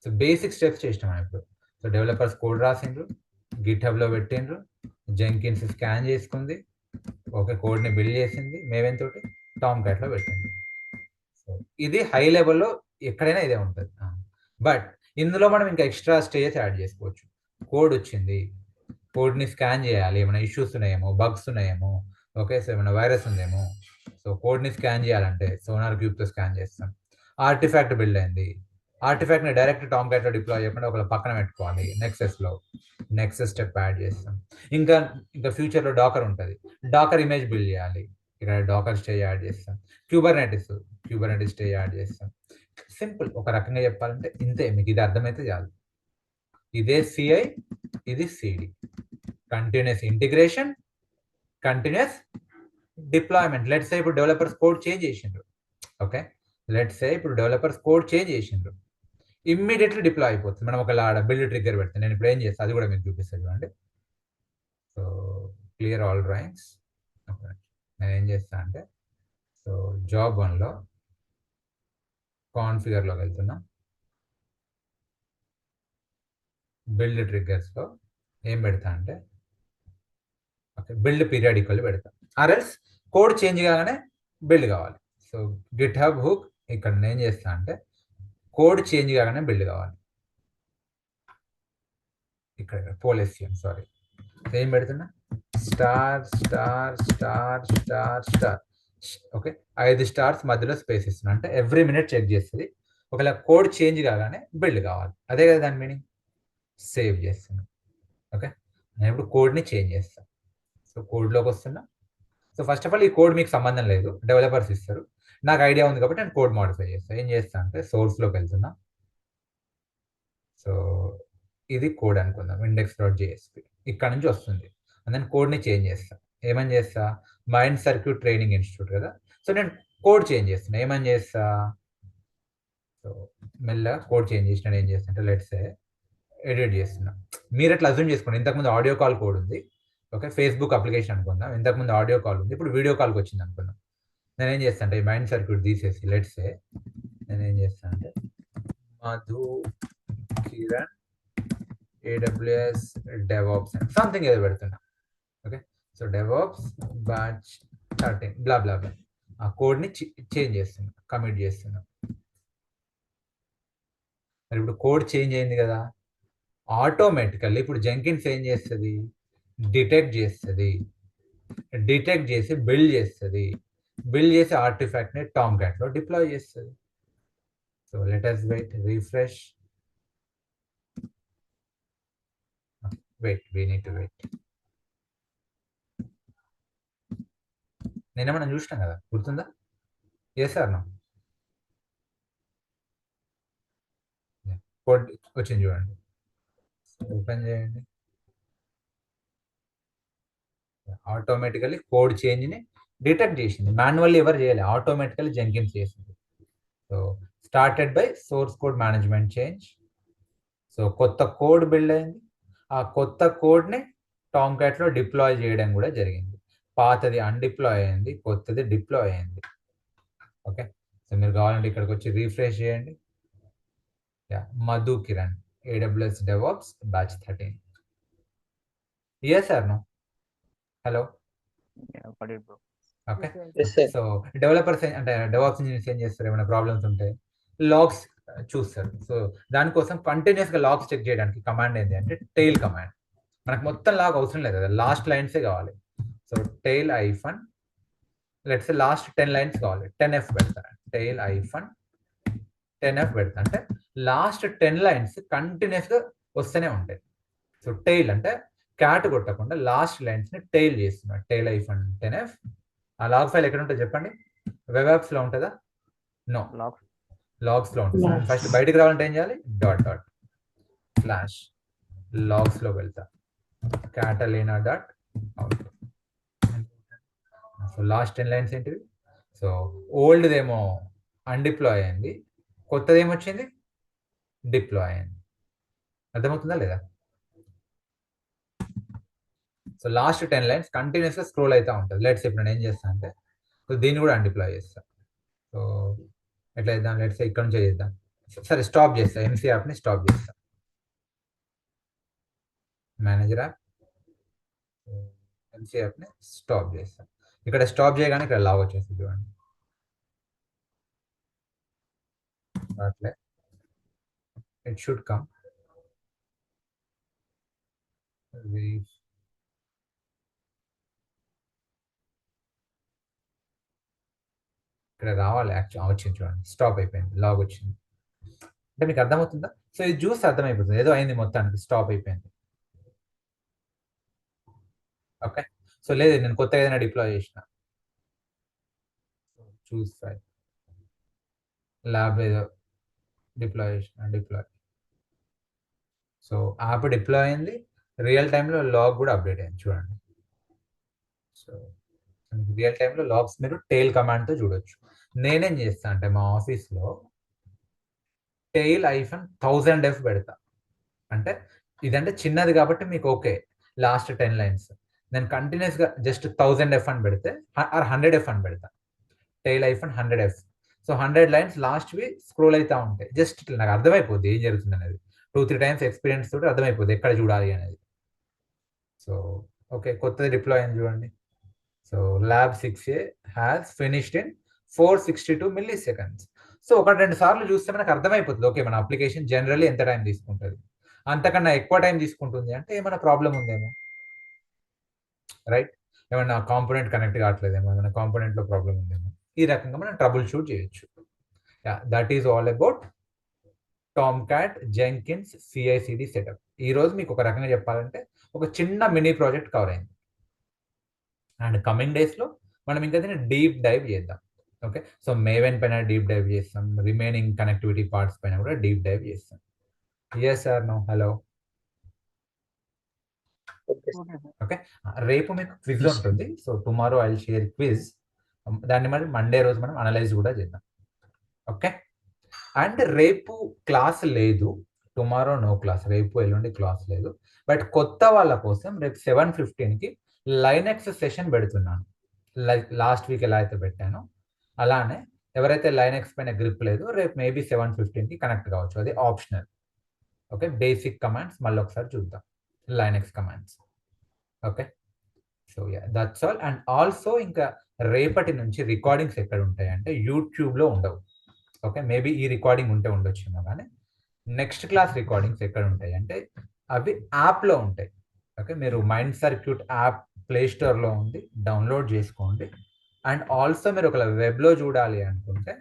సో బేసిక్ స్టెప్స్ చేసినాం మనం ఇప్పుడు. సో డెవలపర్స్ కోడ్ రాసిండ్రు, గిట్హబ్లో పెట్టిండ్రు, జెంకిన్స్ స్కాన్ చేసుకుంది, ఓకే, కోడ్ని బిల్డ్ చేసింది, మేవెన్ తోటి టామ్ క్యాట్లో పెట్టింది. సో ఇది హై లెవెల్లో ఎక్కడైనా ఇదే ఉంటుంది. బట్ ఇందులో మనం ఇంకా ఎక్స్ట్రా స్టేజెస్ యాడ్ చేసుకోవచ్చు. కోడ్ వచ్చింది, కోడ్ని స్కాన్ చేయాలి, ఏమైనా ఇష్యూస్ ఉన్నాయేమో, బగ్స్ ఉన్నాయేమో, ఓకే, సో ఏమైనా వైరస్ ఉందేమో. సో కోడ్ని స్కాన్ చేయాలంటే సోనార్ క్యూబ్తో స్కాన్ చేస్తాం. ఆర్టిఫాక్ట్ బిల్డ్ అయింది, ఆర్టిఫాక్ట్ని డైరెక్ట్ టామ్ క్యాట్లో డిప్లాయ్ చేయకుండా ఒకవేళ పక్కన పెట్టుకోవాలి, నెక్సెస్లో నెక్సెస్ స్టెప్ యాడ్ చేస్తాం. ఇంకా ఫ్యూచర్లో డాకర్ ఉంటుంది, డాకర్ ఇమేజ్ బిల్డ్ చేయాలి, ఇక్కడ డాకర్ స్టేజ్ యాడ్ చేస్తాం. క్యూబర్నెటిస్ స్టేజ్ యాడ్ చేస్తాం. సింపుల్, ఒక రకంగా చెప్పాలంటే ఇంతే. మీకు ఇది అర్థమైతే చాలు. ఇదే సిఐ, ఇది CD, continuous integration, continuous deployment. Let's say ఇప్పుడు డెవలపర్స్ కోడ్ చేంజ్ చేసిండ్రు. ఓకే, లెట్స్ సే ఇప్పుడు డెవలపర్స్ కోడ్ చేంజ్ చేసిండ్రు, ఇమ్మీడియట్లీ డిప్లాయ్ అయిపోతుంది. మనం ఒకవేళ ఆడ బిల్డ్ ట్రిగ్గర్ పెడతాం. నేను ఇప్పుడు ఏం చేస్తాను అది కూడా మీకు చూపిస్తాను చూడండి. So clear all drawings. Okay, నేను ఏం చేస్తాను అంటే సో జాబ్ 1లో కాన్ఫిగర్లోకి వెళ్తున్నా, బిల్డ్ ట్రిగ్గర్స్లో ఏం పెడతా అంటే ఓకే, బిల్డ్ పీరియాడికల్ పెడతా. ఆర్ఎల్స్ కోడ్ చేంజ్ కాగానే బిల్డ్ కావాలి. సో గిట్ హబ్ హుక్ ఇక్కడ నేను ఏం చేస్తా అంటే కోడ్ చేంజ్ కాగానే బిల్డ్ కావాలి. ఇక్కడ పోలెస్యం సారీ, ఏం పెడుతున్నా? Star star star star star. Okay, 5 stars మధ్యలో స్పేస్ ఇస్తున్నా, అంటే ఎవ్రీ మినిట్ చెక్ చేస్తుంది. ఒకవేళ కోడ్ చేంజ్ కాగానే బిల్డ్ కావాలి, అదే కదా దాని మీనింగ్. సేవ్ చేస్తున్నా. ఓకే, నేను ఇప్పుడు కోడ్ని చేంజ్ చేస్తాను. సో కోడ్లోకి వస్తున్నా. సో ఫస్ట్ ఆఫ్ ఆల్ ఈ కోడ్ మీకు సంబంధం లేదు, డెవలపర్స్ ఇస్తారు. నాకు ఐడియా ఉంది కాబట్టి నేను కోడ్ మోడిఫై చేస్తాను. ఏం చేస్తాను అంటే సోర్స్లోకి వెళ్తున్నా. సో ఇది కోడ్ అనుకుందాం, index.jsp ఇక్కడ నుంచి వస్తుంది. నేను కోడ్ని చేంజ్ చేస్తాను. ఏమని చేస్తా, మైండ్ సర్క్యూట్ ట్రైనింగ్ ఇన్స్టిట్యూట్ కదా. సో నేను కోడ్ చేంజ్ చేస్తున్నా. ఏమని చేస్తా, సో మెల్లగా కోడ్ చేంజ్ చేసిన ఏం చేస్తుంటే లెట్స్ ఎడిట్ చేస్తున్నా. మీరు ఎట్లా అజ్యూమ్ చేసుకోండి, ఇంతకుముందు ఆడియో కాల్ కోడ్ ఉంది. ఓకే, ఫేస్బుక్ అప్లికేషన్ అనుకుందాం, ఇంతకుముందు ఆడియో కాల్ ఉంది, ఇప్పుడు వీడియో కాల్కి వచ్చింది అనుకుందాం. నేను ఏం చేస్తాను అంటే ఈ మైండ్ సర్క్యూట్ తీసేసి లెట్స్ నేను ఏం చేస్తాను అంటే Madhu Kiran AWS DevOps something ఏదో పెడుతున్నా. ఓకే, సో DevOps బ్యాచ్ 13 బ్లా బ్లా బ్లా. ఆ కోడ్ని చేంజ్ చేస్తున్నా, కమిట్ చేస్తున్నా. మరి ఇప్పుడు కోడ్ చేంజ్ అయింది కదా, ఆటోమేటికల్లీ ఇప్పుడు జెంకిన్స్ ఏం చేస్తుంది, డిటెక్ట్ చేసి బిల్డ్ చేసి ఆర్టిఫాక్ట్ని టామ్ క్యాట్లో డిప్లాయ్ చేస్తుంది. So let us refresh we need to wait. నేనేమన్నా చూసినాం కదా, గుర్తుందా? సార్ నా కోడ్ వచ్చింది చూడండి, ఓపెన్ చేయండి. ఆటోమేటికల్లీ కోడ్ చేంజ్ని డిటెక్ట్ చేసింది, మాన్యువల్లీ ఎవరు చేయాలి, ఆటోమేటికల్లీ జెంకిన్స్ చేసింది. So started by source code management change. So కొత్త కోడ్ బిల్డ్ అయింది, ఆ కొత్త కోడ్ని టామ్ క్యాట్లో డిప్లాయ్ చేయడం కూడా జరిగింది. పాతది అన్డిప్లాయ్ అయింది, కొత్తది డిప్లాయ్ అయింది. ఓకే, సో మీరు కావాలంటే ఇక్కడికి వచ్చి రీఫ్రెష్ చేయండి. Madhu Kiran AWS DevOps batch 13. Sir no hello. Yeah, got it, bro. Okay, Yes, sir. So developers అంటే డెవాప్స్ ఇంజనీర్స్ ఏం చేస్తారు, ఏమైనా ప్రాబ్లమ్స్ ఉంటే లాగ్స్ చూస్తారు. సో దానికోసం కంటిన్యూస్గా లాగ్స్ చెక్ చేయడానికి కమాండ్ ఏంటి అంటే టెయిల్ కమాండ్. మనకు మొత్తం లాగ్ అవసరం లేదు కదా, లాస్ట్ లైన్సే కావాలి. So tail hyphen let's last 10 lines కావాలి, 10F పెడతాను. టెయిల్ ఐఫన్ 10F పెడతా అంటే లాస్ట్ 10 లైన్స్ కంటిన్యూస్గా వస్తూనే ఉంటాయి. సో టెయిల్ అంటే క్యాట్ కొట్టకుండా లాస్ట్ లైన్స్ని టెయిల్ చేస్తున్నాడు. Tail hyphen 10F. ఆ లాగ్ ఫైల్ ఎక్కడ ఉంటుంది చెప్పండి, వెబ్ యాప్స్లో ఉంటుందా? No, Logs. లాగ్స్లో ఉంటుంది. ఫస్ట్ బయటికి రావాలంటే ఏం చేయాలి, // లాగ్స్లో వెళ్తా, catalina.out. సో లాస్ట్ 10 లైన్స్ ఏంటివి, సో ఓల్డ్దేమో అన్డిప్లాయ్ అయింది, కొత్తది ఏమొచ్చింది, డిప్లాయ్ అయింది. అర్థమవుతుందా లేదా? సో లాస్ట్ 10 లైన్స్ కంటిన్యూస్గా స్క్రోల్ అవుతూ ఉంటుంది. లెట్స్ ఇప్పుడు నేను ఏం చేస్తాను అంటే దీన్ని కూడా అన్డిప్లాయ్ చేస్తాను. సో ఎట్లా చేద్దాం, లెట్స్ ఇక్కడ నుంచే చేద్దాం. సరే స్టాప్ చేస్తా, MC యాప్ని స్టాప్ చేస్తా, మేనేజర్ యాప్ MC యాప్ని స్టాప్ చేస్తా. ఇక్కడ స్టాప్ చేయగానే ఇక్కడ లాగ్ వచ్చేస్తుంది చూడండి. అట్లే ఇట్ షుడ్ కమ్. ఇక్కడ రావాలి, యాక్చువల్ వచ్చింది చూడండి, స్టాప్ అయిపోయింది, లాగ్ వచ్చింది. అంటే మీకు అర్థమవుతుందా? సో ఇది చూస్తే అర్థమైపోతుంది ఏదో అయింది, మొత్తానికి స్టాప్ అయిపోయింది. ఓకే, సో లేదు నేను కొత్తగా ఏదైనా డిప్లాయ్ చేసిన, చూస్ ఫైల్ ల్యాబ్ ఏదో డిప్లాయ్ చేసిన, సో యాప్ డిప్లాయ్ అయింది, రియల్ టైంలో లాగ్ కూడా అప్డేట్ అయింది చూడండి. సో రియల్ టైంలో లాగ్స్ మీరు టెయిల్ కమాండ్తో చూడొచ్చు. నేనేం చేస్తా అంటే మా ఆఫీస్లో టెయిల్ ఐఫన్ 1000F పెడతా. అంటే ఇదంటే చిన్నది కాబట్టి మీకు ఓకే, లాస్ట్ 10 లైన్స్. నేను కంటిన్యూస్గా జస్ట్ 1000F అని పెడితే 100F అని పెడతా, tail hyphen 100F. So 100 lines లాస్ట్వి స్క్రోల్ అవుతూ ఉంటాయి. జస్ట్ ఇట్లా నాకు అర్థమైపోద్ది ఏం జరుగుతుంది అనేది, 2-3 టైమ్స్ ఎక్స్పీరియన్స్ తోటి అర్థమైపోద్ది ఎక్కడ చూడాలి అనేది. సో ఓకే, కొత్తది డిప్లాయ్ అయింది చూడండి. So lab 6A has finished in 462 milliseconds. So 1-2 సార్లు చూస్తే మనకు అర్థమైపోతుంది ఓకే మన అప్లికేషన్ జనరల్లీ ఎంత టైం తీసుకుంటుంది, అంతకన్నా ఎక్కువ టైం తీసుకుంటుంది అంటే ఏమైనా ప్రాబ్లం ఉందేమో, రైట్? ఏమైనా కాంపోనెంట్ కనెక్ట్ కావట్లేదేమో, ఏమైనా కాంపోనెంట్లో ప్రాబ్లం ఉందేమో, ఈ రకంగా మనం ట్రబుల్ షూట్ చేయొచ్చు. That is all about Tomcat Jenkins CI/CD setup. ఈరోజు మీకు ఒక రకంగా చెప్పాలంటే ఒక చిన్న మినీ ప్రాజెక్ట్ కవర్ అయింది. అండ్ కమింగ్ డేస్లో మనం ఇంకా దీన్ని డీప్ డైవ్ చేద్దాం. ఓకే, సో మేవెన్ పైన డీప్ డైవ్ చేస్తాం, రిమైనింగ్ కనెక్టివిటీ పార్ట్స్ పైన కూడా డీప్ డైవ్ చేస్తాం. Sir no hello. Okay. Okay, sir. Okay, రేపు మీకు క్విజ్ Yes. ఉంటుంది. So tomorrow I share quiz. దాన్ని మరి మండే రోజు మనం అనలైజ్ కూడా చేద్దాం. ఓకే, అండ్ రేపు క్లాస్ లేదు, టుమారో నో క్లాస్, రేపు ఎల్లుండి క్లాస్ లేదు. బట్ కొత్త వాళ్ళ కోసం రేపు 7:15కి లైనెక్స్ సెషన్ పెడుతున్నాను. లైక్ లాస్ట్ వీక్ ఎలా అయితే పెట్టానో అలానే ఎవరైతే లైనెక్స్ పైన గ్రిప్ లేదు రేపు మేబీ 7:15కి కనెక్ట్ కావచ్చు. అది ఆప్షనల్. ఓకే, బేసిక్ కమాండ్స్ మళ్ళీ ఒకసారి చూద్దాం, Linux commands. Okay, so yeah that's all. And also ఇంకా రేపటి నుంచి రికార్డింగ్స్ ఎక్కడ ఉంటాయి అంటే యూట్యూబ్లో ఉండవు. ఓకే, మేబీ ఈ రికార్డింగ్ ఉంటే ఉండొచ్చేమో, కానీ నెక్స్ట్ క్లాస్ రికార్డింగ్స్ ఎక్కడ ఉంటాయి అంటే అవి యాప్లో ఉంటాయి. ఓకే, మీరు మైండ్ సర్క్యూట్ యాప్ ప్లే స్టోర్లో ఉంది, డౌన్లోడ్ చేసుకోండి. అండ్ ఆల్సో మీరు ఒక వెబ్లో చూడాలి అనుకుంటే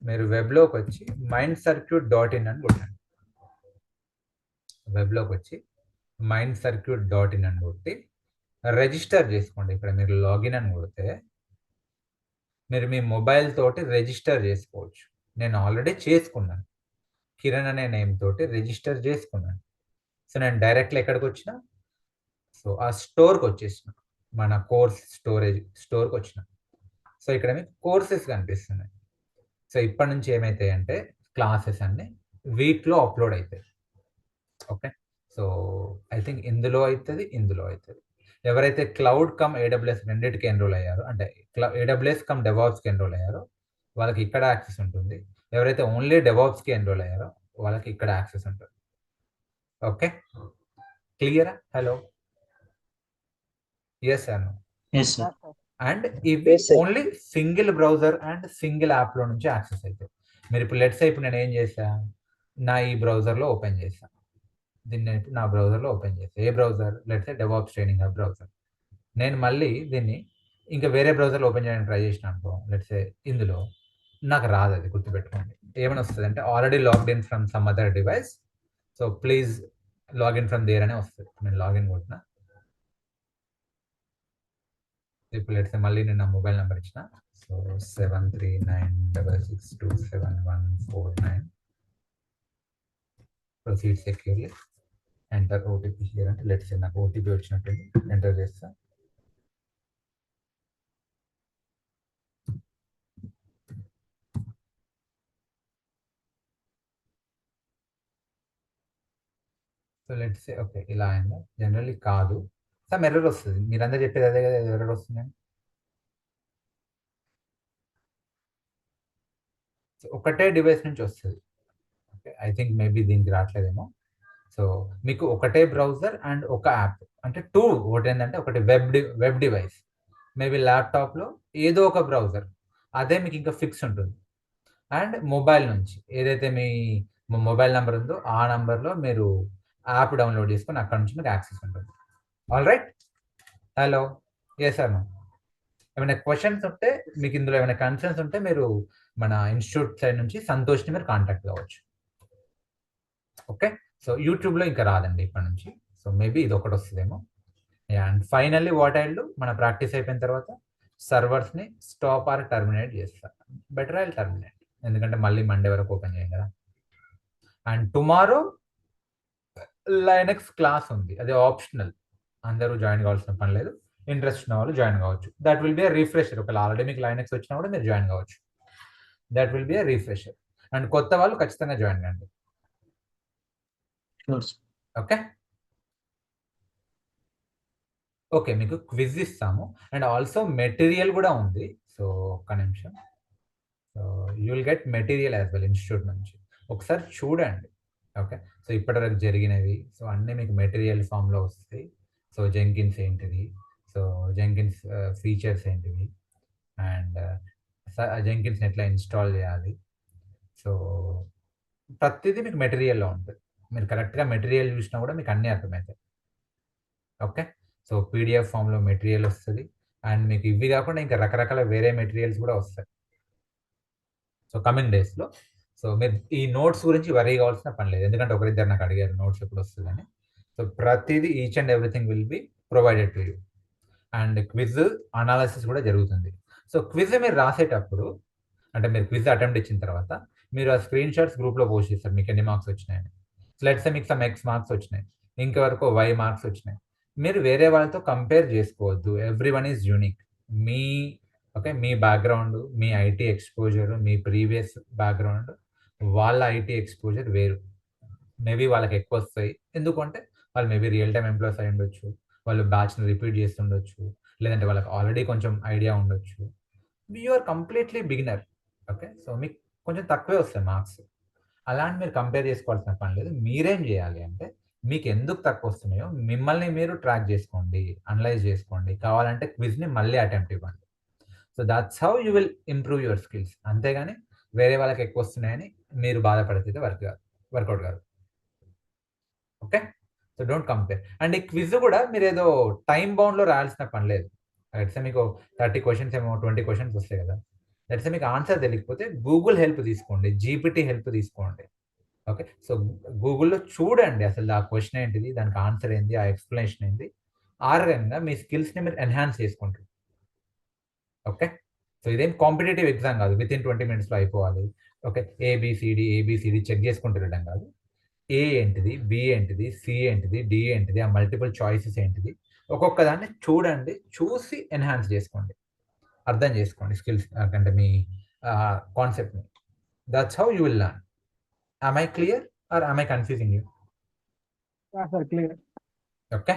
మీరు వెబ్లోకి వచ్చి mindsircuit.in అని కొట్టండి. వెబ్లోకి వచ్చి mindsircuit.in అని కొట్టి రిజిస్టర్ చేసుకోండి. ఇక్కడ మీరు లాగిన్ అని కొడితే మీరు మీ మొబైల్ తోటి రిజిస్టర్ చేసుకోవచ్చు. నేను ఆల్రెడీ చేసుకున్నాను, కిరణ్ అనే నేమ్ తోటి రిజిస్టర్ చేసుకున్నాను. సో నేను డైరెక్ట్లీ ఎక్కడికి వచ్చిన, సో ఆ స్టోర్కి వచ్చేసిన, మన కోర్స్ స్టోర్కి వచ్చిన. సో ఇక్కడ మీకు కోర్సెస్ కనిపిస్తున్నాయి. సో ఇప్పటి నుంచి ఏమవుతాయి అంటే క్లాసెస్ అన్ని వీక్లో అప్లోడ్ అవుతాయి. ఓకే, సో ఐ థింక్ ఇందులో అవుతుంది, ఇందులో అవుతుంది. ఎవరైతే క్లౌడ్ కమ్ ఏడబ్ల్యూఎస్ రెండింటికి ఎన్రోల్ అయ్యారో, అంటే ఏడబ్ల్యూఎస్ కమ్ డెవాప్స్కి ఎన్రోల్ అయ్యారో వాళ్ళకి ఇక్కడ యాక్సెస్ ఉంటుంది. ఎవరైతే ఓన్లీ డెవాప్స్కి ఎన్రోల్ అయ్యారో వాళ్ళకి ఇక్కడ యాక్సెస్ ఉంటుంది. ఓకే, క్లియరా? Hello, yes sir. Yes, sir. Yes, sir. And ఇవి Yes, sir. Only single browser and single యాప్లో నుంచి యాక్సెస్ అవుతాయి. మీరు ఇప్పుడు లెట్స్ ఇప్పుడు నేను ఏం చేసా, నా ఈ బ్రౌజర్లో ఓపెన్ చేసా, దీన్ని నేను ఇప్పుడు నా బ్రౌజర్లో ఓపెన్ చేసా. ఏ browser? Let's devops training hub browser. నేను మళ్ళీ దీన్ని ఇంకా వేరే బ్రౌజర్లో ఓపెన్ చేయడానికి ట్రై చేసిన అనుకో, లెట్స్ ఇందులో నాకు రాదు. అది గుర్తుపెట్టుకోండి. ఏమని వస్తుంది అంటే already logged in from some other device, so please login from there అనే వస్తుంది. నేను లాగిన్ కొట్టిన, ఇప్పుడు లెట్స్ మళ్ళీ నేను నా మొబైల్ నెంబర్ ఇచ్చిన, so 7396627149. Proceed securely, enter OTP here అంటే లెట్స్ నాకు ఓటీపీ వచ్చినట్టుంది, ఎంటర్ చేస్తా. సో లెట్స్ ఓకే ఇలా అయిందా? జనరల్లీ కాదు, సమ్ ఎర్రర్ వస్తుంది. మీరందరూ చెప్పేది అదే కదా, ఎర్రర్ వస్తుందని. సో ఒకటే డివైస్ నుంచి వస్తుంది. ఓకే, ఐ థింక్ మేబీ దీనికి రావట్లేదేమో. సో మీకు ఒకటే బ్రౌజర్ అండ్ ఒక యాప్ అంటే టూ, ఒకటి ఏంటంటే ఒకటి వెబ్ డివైస్, మేబీ ల్యాప్టాప్లో ఏదో ఒక బ్రౌజర్, అదే మీకు ఇంకా ఫిక్స్ ఉంటుంది. అండ్ మొబైల్ నుంచి ఏదైతే మీ మొబైల్ నెంబర్ ఉందో ఆ నెంబర్లో మీరు యాప్ డౌన్లోడ్ చేసుకొని అక్కడ నుంచి మీకు యాక్సెస్ ఉంటుంది. All right, hello, yes sir. ఏమైనా క్వశ్చన్స్ ఉంటే మీకు, ఇందులో ఏమైనా కన్సర్న్స్ ఉంటే మీరు మన ఇన్స్టిట్యూట్ సైడ్ నుంచి సంతోష్ని మీరు కాంటాక్ట్ కావచ్చు. ఓకే, సో యూట్యూబ్లో ఇంకా రాదండి ఇప్పటి నుంచి, సో మేబీ ఇది ఒకటి వస్తుందేమో. And finally what I do, మన ప్రాక్టీస్ అయిపోయిన తర్వాత సర్వర్స్ని స్టాప్ ఆర్ టర్మినేట్ చేస్తారు. బెటర్ ఐ టర్మినేట్, ఎందుకంటే మళ్ళీ మండే వరకు ఓపెన్ చేయం కదా. అండ్ టుమారో లైనెక్స్ క్లాస్ ఉంది, అది ఆప్షనల్, అందరూ జాయిన్ కావాల్సిన పని లేదు. ఇంట్రెస్ట్ ఉన్న వాళ్ళు జాయిన్ కావచ్చు. That will be a refresher. ఒకవేళ ఆల్రెడీ మీకు లైనెక్స్ వచ్చినా కూడా మీరు జాయిన్ కావచ్చు. That will be a refresher. And కొత్త వాళ్ళు ఖచ్చితంగా జాయిన్ కండి. Sure, sir. ఓకే, ఓకే, మీకు క్విజ్ ఇస్తాము అండ్ ఆల్సో మెటీరియల్ కూడా ఉంది. సో ఒక్క నిమిషం, so you will get material as well institute నుంచి. ఒకసారి చూడండి. ఓకే, సో ఇప్పటివరకు జరిగినవి, సో అన్నీ మీకు మెటీరియల్ ఫామ్లో వస్తాయి. సో జెంకిన్స్ ఏంటిది, సో జెంకిన్స్ ఫీచర్స్ ఏంటివి, అండ్ జెంకిన్స్ని ఎట్లా ఇన్స్టాల్ చేయాలి, సో ప్రతిదీ మీకు మెటీరియల్లో ఉంటుంది. మీరు కరెక్ట్గా మెటీరియల్ చూసినా కూడా మీకు అన్నీ అర్థమవుతాయి. ఓకే, సో పీడిఎఫ్ ఫామ్లో మెటీరియల్ వస్తుంది. అండ్ మీకు ఇవి కాకుండా ఇంకా రకరకాల వేరే మెటీరియల్స్ కూడా వస్తాయి సో కమింగ్ డేస్లో. సో మీరు ఈ నోట్స్ గురించి వరీ కావాల్సిన పని లేదు, ఎందుకంటే ఒకరిద్దరు నాకు అడిగారు నోట్స్ ఎప్పుడు వస్తుందని. సో ప్రతిదీ each and everything will be provided to you. And quiz analysis కూడా జరుగుతుంది. సో క్విజ్ మీరు రాసేటప్పుడు, అంటే మీరు క్విజ్ అటెంప్ట్ ఇచ్చిన తర్వాత మీరు ఆ స్క్రీన్ షాట్స్ గ్రూప్లో పోస్ట్ చేస్తారు మీకు ఎన్ని మార్క్స్ వచ్చినాయని. లెట్స్ మీకు సమ్ ఎక్స్ మార్క్స్ వచ్చినాయి, ఇంకెవరకు వై మార్క్స్ వచ్చినాయి. మీరు వేరే వాళ్ళతో కంపేర్ చేసుకోవద్దు. Everyone is unique. Me me background, me IT exposure, me previous background, వాళ్ళ ఐటీ ఎక్స్పోజర్ వేరు. మేబీ వాళ్ళకి ఎక్కువ వస్తాయి, ఎందుకంటే వాళ్ళు మేబీ రియల్ టైమ్ ఎంప్లాయీస్ అయి ఉండొచ్చు, వాళ్ళు బ్యాచ్ని రిపీట్ చేస్తుండొచ్చు, లేదంటే వాళ్ళకి ఆల్రెడీ కొంచెం ఐడియా ఉండొచ్చు. You are completely beginner. So మీకు కొంచెం తక్కువే వస్తాయి మార్క్స్. అలాంటి మీరు కంపేర్ చేసుకోవాల్సిన పని లేదు. మీరేం చేయాలి అంటే, మీకు ఎందుకు తక్కువ వస్తున్నాయో మిమ్మల్ని మీరు ట్రాక్ చేసుకోండి, అనలైజ్ చేసుకోండి. కావాలంటే క్విజ్ని మళ్ళీ అటెంప్ట్ ఇవ్వండి. So that's how you will improve your skills. అంతేగాని వేరే వాళ్ళకి ఎక్కువ వస్తున్నాయని మీరు బాధపడితే వర్కౌట్ కాదు. Okay, so don't compare. And ఈ క్విజ్ కూడా మీరు ఏదో టైం బౌండ్లో రాయాల్సిన పని లేదు. లెట్స్ సే మీకు 30 క్వశ్చన్స్ ఏమో 20 క్వశ్చన్స్ వస్తాయి కదా. లెట్స్ సే మీకు ఆన్సర్ తెలియకపోతే గూగుల్ హెల్ప్ తీసుకోండి, జీపీటీ హెల్ప్ తీసుకోండి. ఓకే, సో గూగుల్లో చూడండి అసలు ఆ క్వశ్చన్ ఏంటిది, దానికి ఆన్సర్ ఏంది, ఆ ఎక్స్ప్లెనేషన్ ఏంది. ఆ రకంగా మీ స్కిల్స్ని మీరు ఎన్హాన్స్ చేసుకుంటారు. ఓకే, సో ఇదేం కాంపిటేటివ్ ఎగ్జామ్ కాదు, విత్ ఇన్ 20 minutesలో అయిపోవాలి. ఓకే, ఏబిసిడి చెక్ చేసుకుంటూ వెళ్ళడం కాదు. ఏ ఏంటిది, బి ఏంటిది, సి ఏంటిది, డి ఏంటిది, ఆ మల్టిపుల్ చాయిసెస్ ఏంటిది, ఒక్కొక్క దాన్ని చూడండి, చూసి ఎన్హాన్స్ చేసుకోండి, అర్థం చేసుకోండి స్కిల్స్ అంటే మీ కాన్సెప్ట్ని. That's how you will learn. Am I clear or am I confusing you? Yeah, sir, clear. Okay.